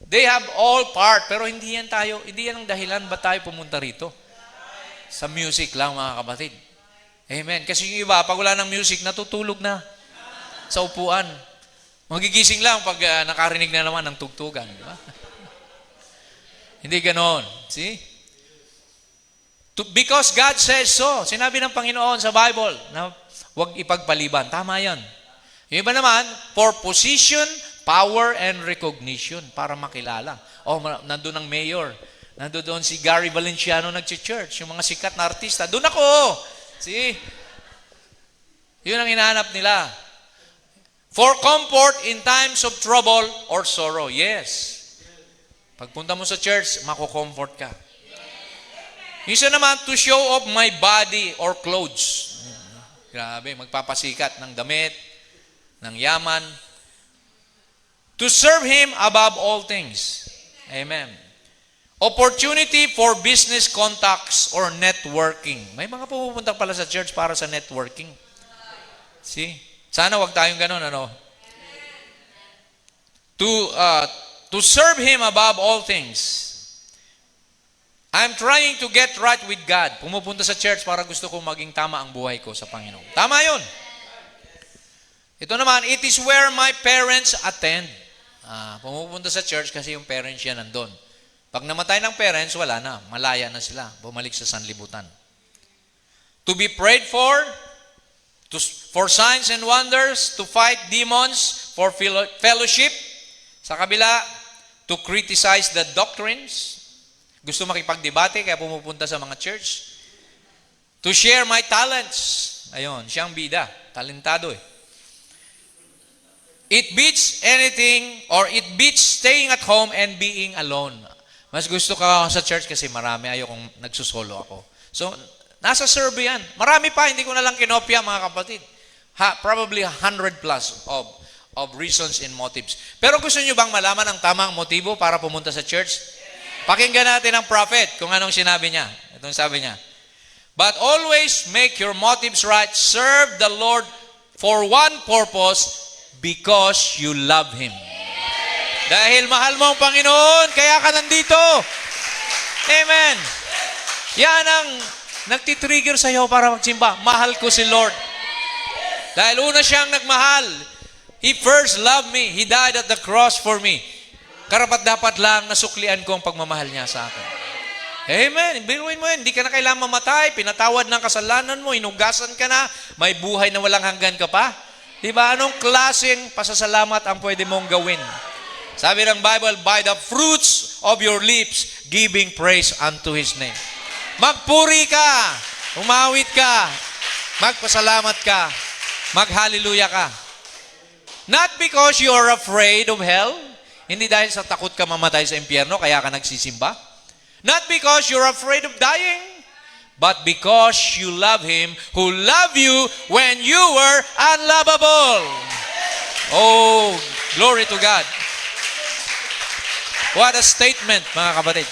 A: they have all part. Pero hindi yan ang dahilan ba tayo pumunta rito? Sa music lang, mga kapatid. Amen. Kasi yung iba, pag wala ng music, natutulog na sa upuan. Magigising lang pag nakarinig na naman ng tugtugan. Di ba? Hindi ganon. See? Because God says so. Sinabi ng Panginoon sa Bible na huwag ipagpaliban. Tama yan. Yung iba naman, for position, power, and recognition. Para makilala. Nandun ang mayor. Nandun si Gary Valenciano nag-church. Yung mga sikat na artista. Doon ako. See? Yun ang hinahanap nila. For comfort in times of trouble or sorrow. Yes. Pagpunta mo sa church, mako-comfort ka. Isa naman, to show off my body or clothes. Grabe, magpapasikat ng damit, ng yaman. To serve Him above all things. Amen. Opportunity for business contacts or networking. May mga pupunta pala sa church para sa networking. See? Sana wag tayong ganun, ano? To serve Him above all things. I'm trying to get right with God. Pumupunta sa church para gusto ko maging tama ang buhay ko sa Panginoon. Tama yun. Ito naman, it is where my parents attend. Pumupunta sa church kasi yung parents yan nandun. Pag namatay ng parents, wala na. Malaya na sila. Bumalik sa sanlibutan. To be prayed for signs and wonders, to fight demons, for fellowship. Sa kabila, to criticize the doctrines. Gusto makipagdebate, kaya pumupunta sa mga church. To share my talents. Ayun, siyang bida. Talentado eh. It beats anything, or it beats staying at home and being alone. Mas gusto ka sa church kasi marami. Ayokong nagsusolo ako. So, nasa survey yan. Marami pa, hindi ko na lang kinopya, mga kapatid. Probably 100 plus of reasons and motives. Pero gusto nyo bang malaman ang tamang motibo para pumunta sa church? Pakinggan natin ang prophet kung anong sinabi niya. Itong sabi niya, but always make your motives right. Serve the Lord for one purpose, because you love Him. Dahil mahal mo ang Panginoon, kaya ka nandito. Amen. Yan ang nagtitrigger sa iyo para magsimba. Mahal ko si Lord. Dahil una siyang nagmahal. He first loved me. He died at the cross for me. Karapat-dapat lang nasuklian ko ang pagmamahal niya sa akin. Amen. Biruin mo yan. Hindi ka na kailangan mamatay. Pinatawad ng kasalanan mo. Inugasan ka na. May buhay na walang hanggan ka pa. Di ba? Anong klaseng pasasalamat ang pwede mong gawin? Sabi ng Bible, by the fruits of your lips, giving praise unto His name. Magpuri ka, umawit ka, magpasalamat ka, mag-hallelujah ka. Not because you are afraid of hell, hindi dahil sa takot ka mamatay sa impyerno, kaya ka nagsisimba. Not because you're afraid of dying, but because you love Him who loved you when you were unlovable. Oh, glory to God. What a statement, mga kapatid.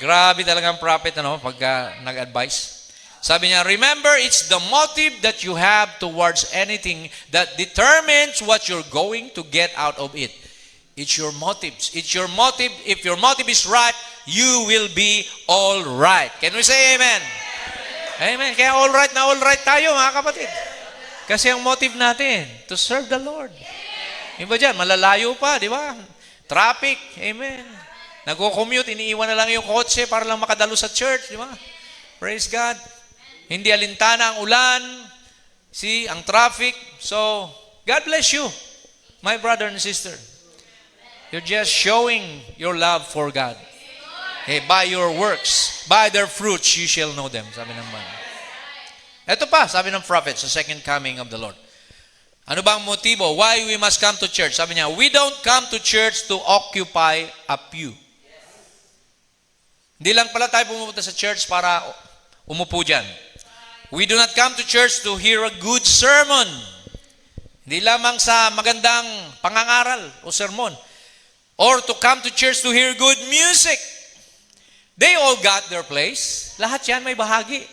A: Grabe talagang prophet, pagka nag-advise. Sabi niya, remember, it's the motive that you have towards anything that determines what you're going to get out of it. It's your motives. It's your motive. If your motive is right, you will be all right. Can we say amen? Amen. Kaya all right tayo, mga kapatid. Kasi ang motive natin, to serve the Lord. Iba dyan, malalayo pa, di ba? Traffic, amen. Nagko-commute, iniiwan na lang yung kotse para lang makadalo sa church, di ba? Praise God. Hindi alintana ang ulan, ang traffic. So, God bless you, my brother and sister. You're just showing your love for God. Hey, by your works, by their fruits, you shall know them. Sabi ng Bible. Ito pa, sabi ng prophet sa second coming of the Lord. Ano ba ang motibo? Why we must come to church? Sabi niya, we don't come to church to occupy a pew. Hindi lang pala tayo pumunta sa church para umupo dyan. We do not come to church to hear a good sermon. Hindi lamang sa magandang pangangaral o sermon. Or to come to church to hear good music. They all got their place. Lahat yan may bahagi.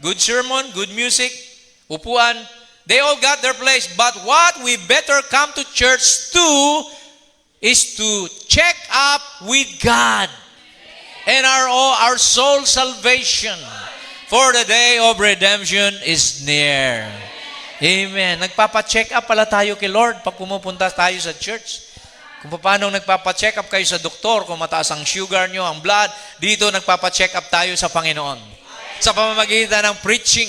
A: Good sermon, good music, upuan. They all got their place. But what we better come to church to is to check up with God and our soul salvation. For the day of redemption is near. Amen. Nagpapa-check up pala tayo kay Lord pag pumupunta tayo sa church. Kung paano nagpapa-check up kayo sa doktor, kung mataas ang sugar nyo, ang blood, dito nagpapa-check up tayo sa Panginoon. Sa pamamagitan ng preaching.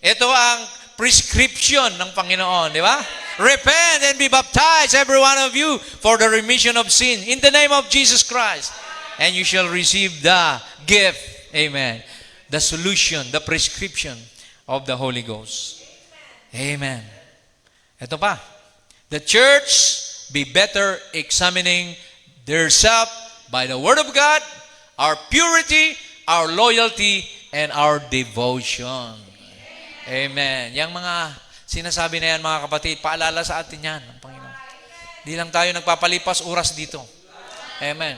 A: Ito ang prescription ng Panginoon, di ba? Repent and be baptized, every one of you, for the remission of sin, in the name of Jesus Christ. And you shall receive the gift, amen, the solution, the prescription of the Holy Ghost. Amen. Ito pa, the church be better examining themselves by the Word of God, our purity, our loyalty, and our devotion. Amen. Yang mga sinasabi na yan, mga kapatid, paalala sa atin yan ng Panginoon. Di lang tayo nagpapalipas oras dito. Amen.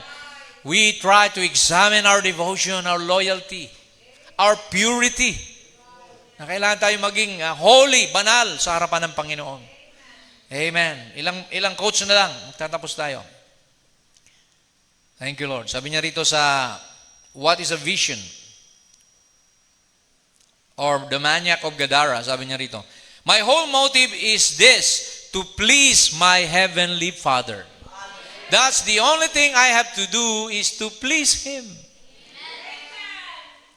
A: We try to examine our devotion, our loyalty, our purity. Na kailangan tayo maging holy, banal sa harapan ng Panginoon. Amen. Ilang quotes na lang. Magtatapos tayo. Thank you, Lord. Sabi niya rito sa What is a Vision? Or The Maniac of Gadara. Sabi niya rito, my whole motive is this, to please my heavenly Father. That's the only thing I have to do is to please Him.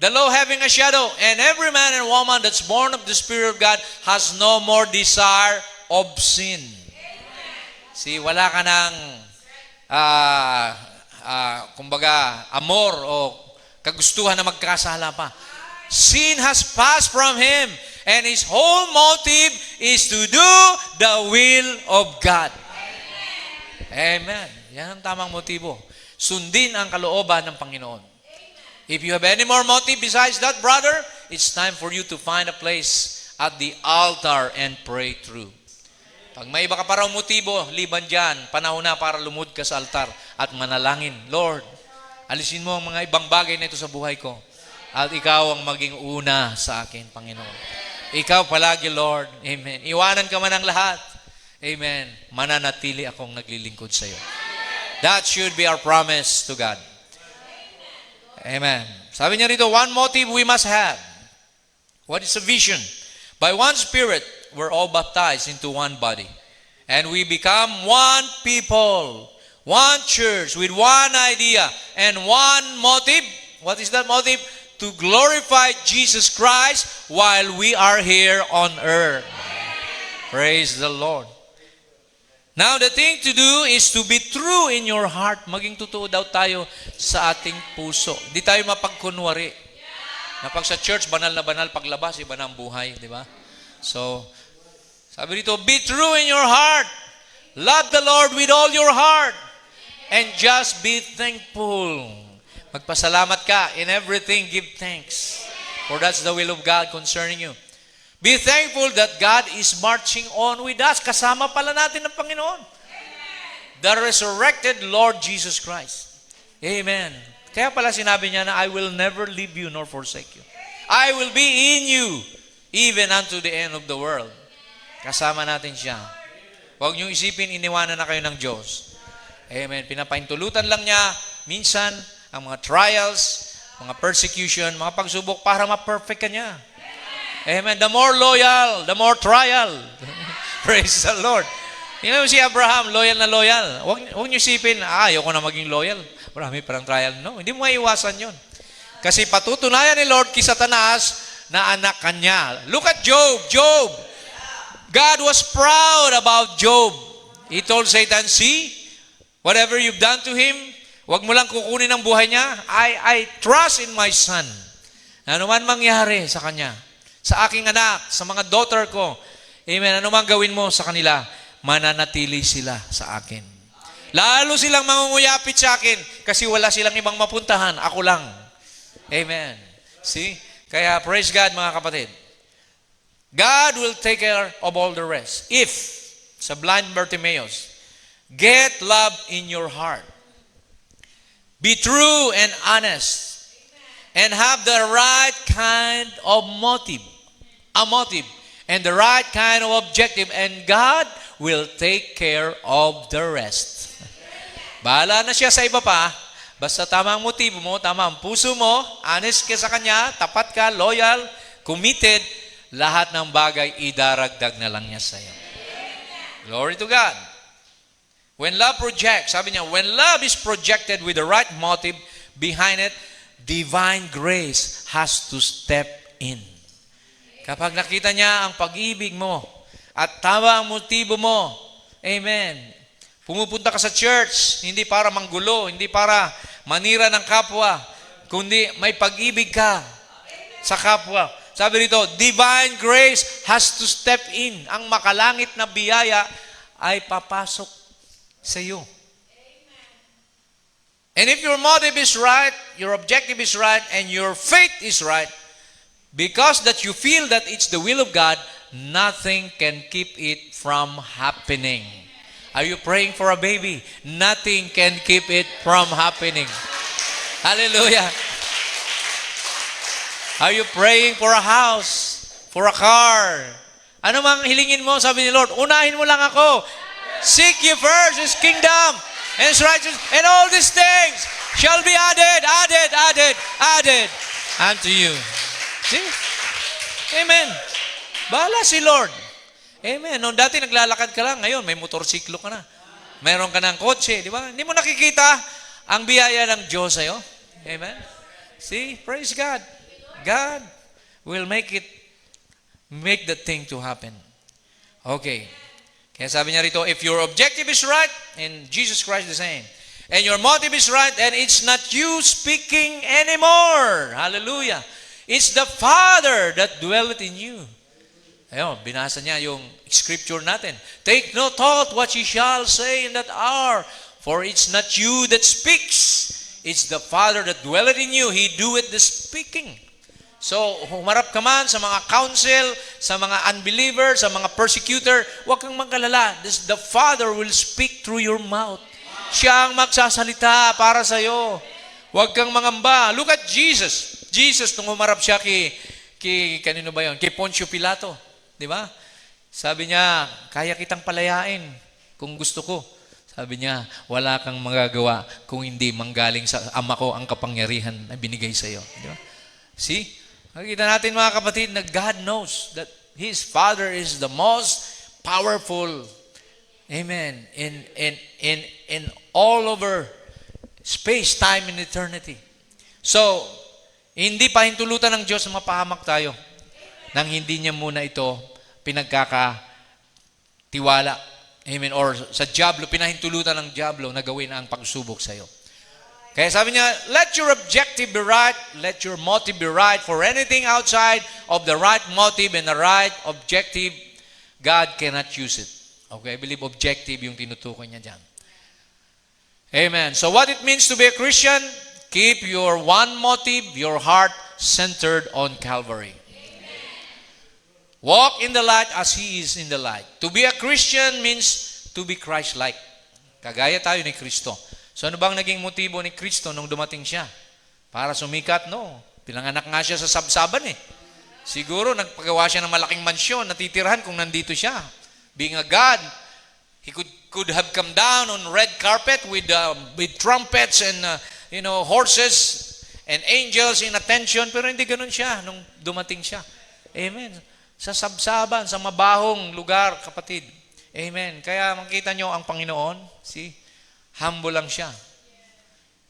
A: The law having a shadow, and every man and woman that's born of the Spirit of God has no more desire of sin. See, wala ka ng kumbaga amor o kagustuhan na magkasala pa. Sin has passed from him, and his whole motive is to do the will of God. Amen. Yan ang tamang motibo. Sundin ang kalooban ng Panginoon. If you have any more motive besides that, brother, it's time for you to find a place at the altar and pray through. Pag may iba ka pa raw motibo, liban dyan, panahon na para lumud ka sa altar at manalangin. Lord, alisin mo ang mga ibang bagay na ito sa buhay ko at ikaw ang maging una sa akin, Panginoon. Ikaw palagi, Lord. Amen. Iwanan ka man ang lahat. Amen. Mananatili akong naglilingkod sa iyo. That should be our promise to God. Amen. Sabi niya rito, one motive we must have. What is a vision? By one Spirit, we're all baptized into one body. And we become one people, one church, with one idea and one motive. What is that motive? To glorify Jesus Christ while we are here on earth. Praise the Lord. Now, the thing to do is to be true in your heart. Maging totoo daw tayo sa ating puso. Hindi tayo mapagkunwari. Na pag sa church, banal na banal, paglabas, iba na ang buhay, di ba? So, sabi dito, be true in your heart. Love the Lord with all your heart. And just be thankful. Magpasalamat ka. In everything, give thanks. For that's the will of God concerning you. Be thankful that God is marching on with us. Kasama pala natin ng Panginoon. The resurrected Lord Jesus Christ. Amen. Kaya pala sinabi niya na, I will never leave you nor forsake you. I will be in you even unto the end of the world. Kasama natin siya. Huwag niyong isipin, iniwanan na kayo ng Diyos. Amen. Pinapaintulutan lang niya minsan ang mga trials, mga persecution, mga pagsubok para ma-perfect ka niya. Amen. The more loyal, the more trial. Praise the Lord. Tingnan mo si Abraham, loyal na loyal. Huwag niyo isipin, ayoko na maging loyal. Marami parang trial. No, hindi mo maiiwasan yun. Kasi patutunayan ni Lord kay Satanas na anak kanya. Look at Job. Job. God was proud about Job. He told Satan, see, whatever you've done to him, huwag mo lang kukunin ang buhay niya. I trust in my son. Ano man mangyari sa kanya, sa aking anak, sa mga daughter ko, amen, ano man gawin mo sa kanila, mananatili sila sa akin. Lalo silang mangunguyapit sa akin kasi wala silang ibang mapuntahan. Ako lang. Amen. See? Kaya praise God mga kapatid. God will take care of all the rest. If, sa blind Bartimaeus, get love in your heart. Be true and honest. And have the right kind of motive. A motive. And the right kind of objective. And God will take care of the rest. Bahala na siya sa iba pa. Basta tama ang motibo mo, tama ang puso mo, honest ka sa Kanya, tapat ka, loyal, committed, lahat ng bagay idaragdag na lang niya sa iyo. Glory to God. When love projects, sabi niya, when love is projected with the right motive behind it, divine grace has to step in. Kapag nakita niya ang pag-ibig mo at tama ang motibo mo, amen. Pumupunta ka sa church, hindi para manggulo, hindi para manira ng kapwa, kundi may pag-ibig ka sa kapwa. Sabi rito, divine grace has to step in. Ang makalangit na biyaya ay papasok sa iyo. And if your motive is right, your objective is right, and your faith is right, because that you feel that it's the will of God, nothing can keep it from happening. Are you praying for a baby? Nothing can keep it from happening. Hallelujah. Are you praying for a house? For a car? Ano mang hilingin mo, sabi ni Lord, unahin mo lang ako. Seek ye first His kingdom and His righteousness, and all these things shall be added unto you. See? Amen. Bahala si Lord. Amen. Noong dati naglalakad ka lang, ngayon may motorsiklo ka na. Mayroon ka ng kotse, di ba? Hindi mo nakikita ang biyaya ng Diyos sa'yo. Amen. See? Praise God. God will make the thing to happen. Okay. Kaya sabi niya rito, if your objective is right, and Jesus Christ the same, and your motive is right, and it's not you speaking anymore. Hallelujah. It's the Father that dwelleth in you. Ayun, binasa niya yung scripture natin. Take no thought what ye shall say in that hour, for it's not you that speaks. It's the Father that dwelleth in you. He doeth the speaking. So, humarap ka man sa mga counsel, sa mga unbeliever, sa mga persecutor, huwag kang magkalala. The Father will speak through your mouth. Siya ang magsasalita para sa iyo. Huwag kang mangamba. Look at Jesus. Jesus, nung humarap siya kanino ba yun? Kay Poncio Pilato. Di ba? Sabi niya, kaya kitang palayain kung gusto ko. Sabi niya, wala kang magagawa kung hindi manggaling sa Ama ko ang kapangyarihan na binigay sa iyo. Di ba? See? Makikita natin mga kapatid na God knows that His Father is the most powerful. Amen. In all over space, time, and eternity. So, hindi pa hintulutan ng Diyos na mapahamak tayo nang hindi niya muna ito tiwala. Amen. Or sa diablo, pinahintulutan ng diablo na gawin ang pagsubok sa iyo. Kaya sabi niya, let your objective be right, let your motive be right. For anything outside of the right motive and the right objective, God cannot use it. Okay, I believe objective yung tinutukoy niya dyan. Amen. So what it means to be a Christian, keep your one motive, your heart centered on Calvary. Walk in the light as He is in the light. To be a Christian means to be Christ-like. Kagaya tayo ni Kristo. So ano bang naging motibo ni Kristo nung dumating siya? Para sumikat? No. Pinanganak nga siya sa sabsaban eh. Siguro nagpagawa siya ng malaking mansyon, natitirahan kung nandito siya. Being a God, He could have come down on red carpet with trumpets and horses and angels in attention, pero hindi ganoon siya nung dumating siya. Amen. Sa sabsaban, sa mabahong lugar, kapatid. Amen. Kaya makita nyo ang Panginoon, humble lang siya.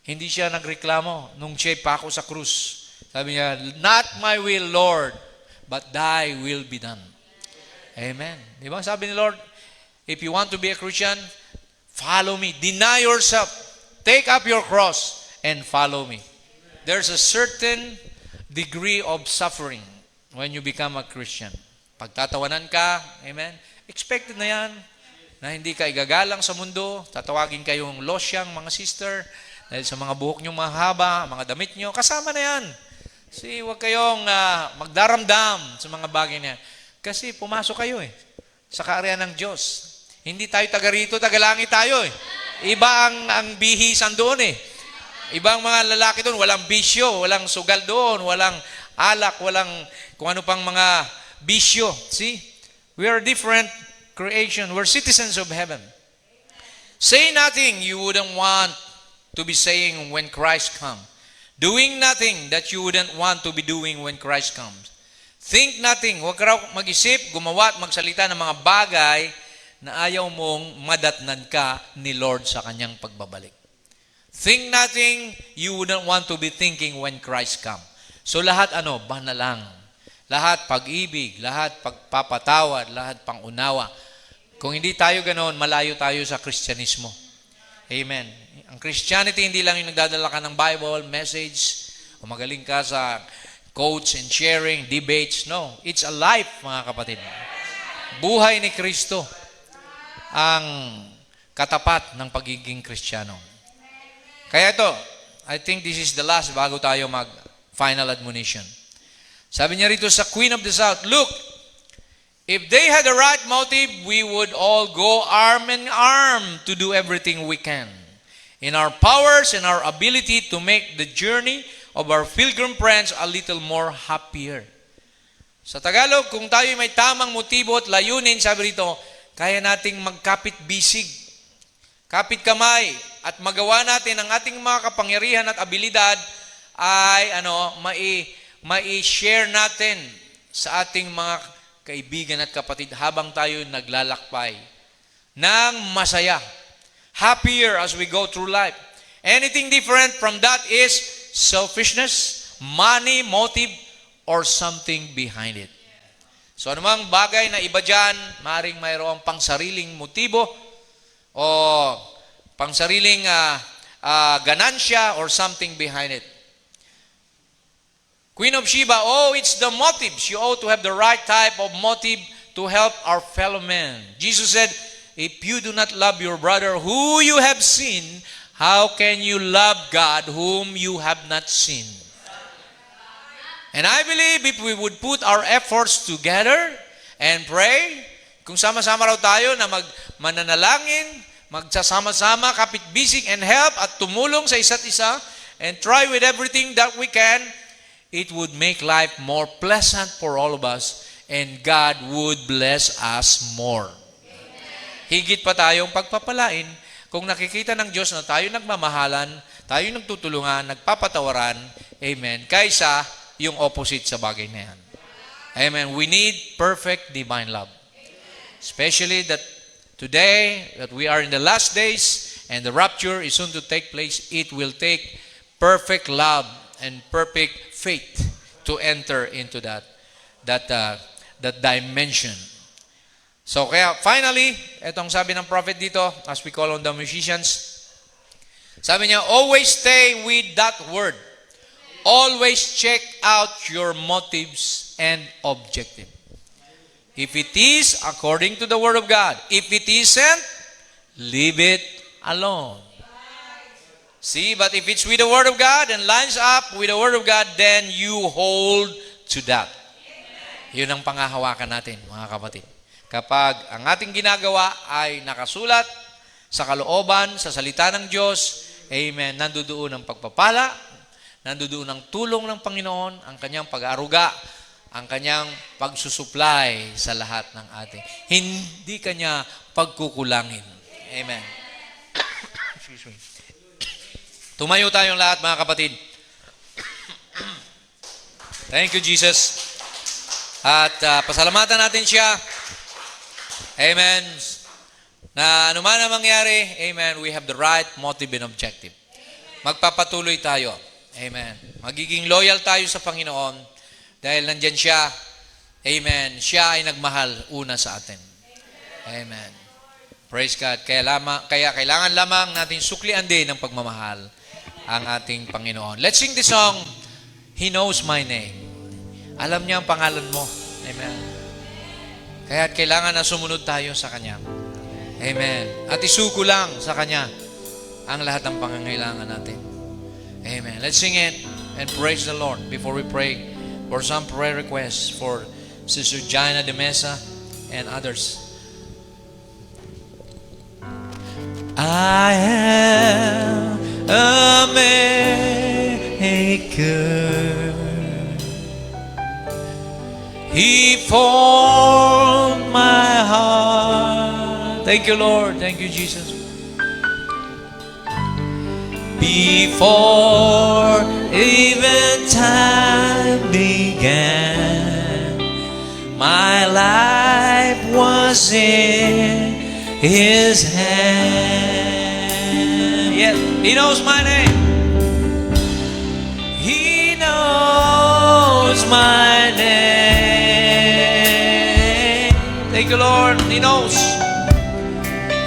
A: Hindi siya nagreklamo nung siya pako sa krus. Sabi niya, not my will, Lord, but thy will be done. Amen. Di ba? Sabi ni Lord, if you want to be a Christian, follow me. Deny yourself. Take up your cross and follow me. There's a certain degree of suffering when you become a Christian. Pagtatawanan ka, amen, expected na yan, na hindi ka igagalang sa mundo, tatawagin kayong losyang, mga sister, dahil sa mga buhok nyo mahaba, mga damit nyo, kasama na yan. Huwag kayong magdaramdam sa mga bagay na yan. Kasi pumasok kayo sa kaarihan ng Diyos. Hindi tayo taga rito, taga langit tayo Iba ang bihisan doon Ibang mga lalaki doon, walang bisyo, walang sugal doon, walang alak, walang kung ano pang mga bisyo. See? We are different creation. We're citizens of heaven. Say nothing you wouldn't want to be saying when Christ comes. Doing nothing that you wouldn't want to be doing when Christ comes. Think nothing. Huwag ka raw mag-isip, gumawa at magsalita ng mga bagay na ayaw mong madatnan ka ni Lord sa kanyang pagbabalik. Think nothing you wouldn't want to be thinking when Christ comes. So lahat banal lang. Lahat pag-ibig, lahat pagpapatawad, lahat pangunawa. Kung hindi tayo ganoon, malayo tayo sa Kristyanismo. Amen. Ang Christianity, hindi lang yung nagdadala ka ng Bible, message, o magaling ka sa quotes and sharing, debates. No. It's a life, mga kapatid. Buhay ni Kristo ang katapat ng pagiging Kristiyano. Kaya ito, I think this is the last bago tayo mag-final admonition. Sabi niya rito sa Queen of the South, look, if they had the right motive, we would all go arm in arm to do everything we can in our powers and our ability to make the journey of our pilgrim friends a little more happier. Sa Tagalog, kung tayo may tamang motibo at layunin, sabi rito, kaya nating magkapit-bisig, kapit kamay, at magawa natin ang ating mga kapangyarihan at abilidad ay mai-share natin sa ating mga kaibigan at kapatid habang tayo naglalakbay ng masaya. Happier as we go through life. Anything different from that is selfishness, money, motive, or something behind it. So anumang bagay na iba dyan, maaaring mayroong pangsariling motibo o pangsariling ganansya or something behind it. Queen of Sheba, it's the motives. You ought to have the right type of motive to help our fellow men. Jesus said, if you do not love your brother who you have seen, how can you love God whom you have not seen? And I believe if we would put our efforts together and pray, kung sama-sama raw tayo na mananalangin, magsasama-sama, kapit-bisig and help at tumulong sa isa't isa and try with everything that we can, it would make life more pleasant for all of us and God would bless us more. Higit pa tayong pagpapalain kung nakikita ng Diyos na tayo nagmamahalan, tayo nagtutulungan, nagpapatawaran, amen, kaysa yung opposite sa bagay na yan. Amen. We need perfect divine love. Especially that today, that we are in the last days and the rapture is soon to take place, it will take perfect love and perfect faith to enter into that dimension. So kaya finally, etong sabi ng prophet dito, as we call on the musicians, sabi niya, always stay with that word. Always check out your motives and objective. If it is according to the word of God, if it isn't, leave it alone. See, but if it's with the word of God and lines up with the word of God, then you hold to that. Yun ang pangahawakan natin, mga kapatid. Kapag ang ating ginagawa ay nakasulat sa kalooban, sa salita ng Diyos, amen, nandoon ang pagpapala, nandoon ang tulong ng Panginoon, ang kanyang pag-aaruga, ang kanyang pagsusupply sa lahat ng ating. Hindi kanya pagkukulangin. Amen. Excuse me. Tumayo tayong lahat, mga kapatid. Thank you, Jesus. At pasalamatan natin siya. Amen. Na anuman ang mangyari, amen, we have the right motive and objective. Magpapatuloy tayo. Amen. Magiging loyal tayo sa Panginoon dahil nandyan siya. Amen. Siya ay nagmahal una sa atin. Amen. Praise God. Kaya kailangan lamang natin suklian din ng pagmamahal ang ating Panginoon. Let's sing this song, He Knows My Name. Alam niya ang pangalan mo. Amen. Kaya kailangan na sumunod tayo sa Kanya. Amen. At isuko lang sa Kanya ang lahat ng pangangailangan natin. Amen. Let's sing it and praise the Lord before we pray for some prayer requests for Sister Jaina de Mesa and others. I am a maker. He formed my heart. Thank you, Lord. Thank you, Jesus. Before even time began, my life was in His hand. Yes, He knows my name. He knows my name. Thank you, Lord. He knows.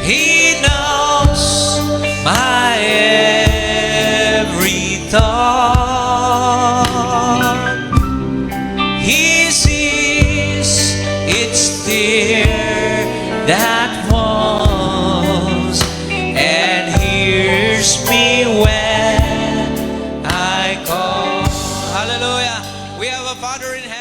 A: He knows my every thought. He sees each tear that falls and hears me when I call. Hallelujah. We have a Father in heaven.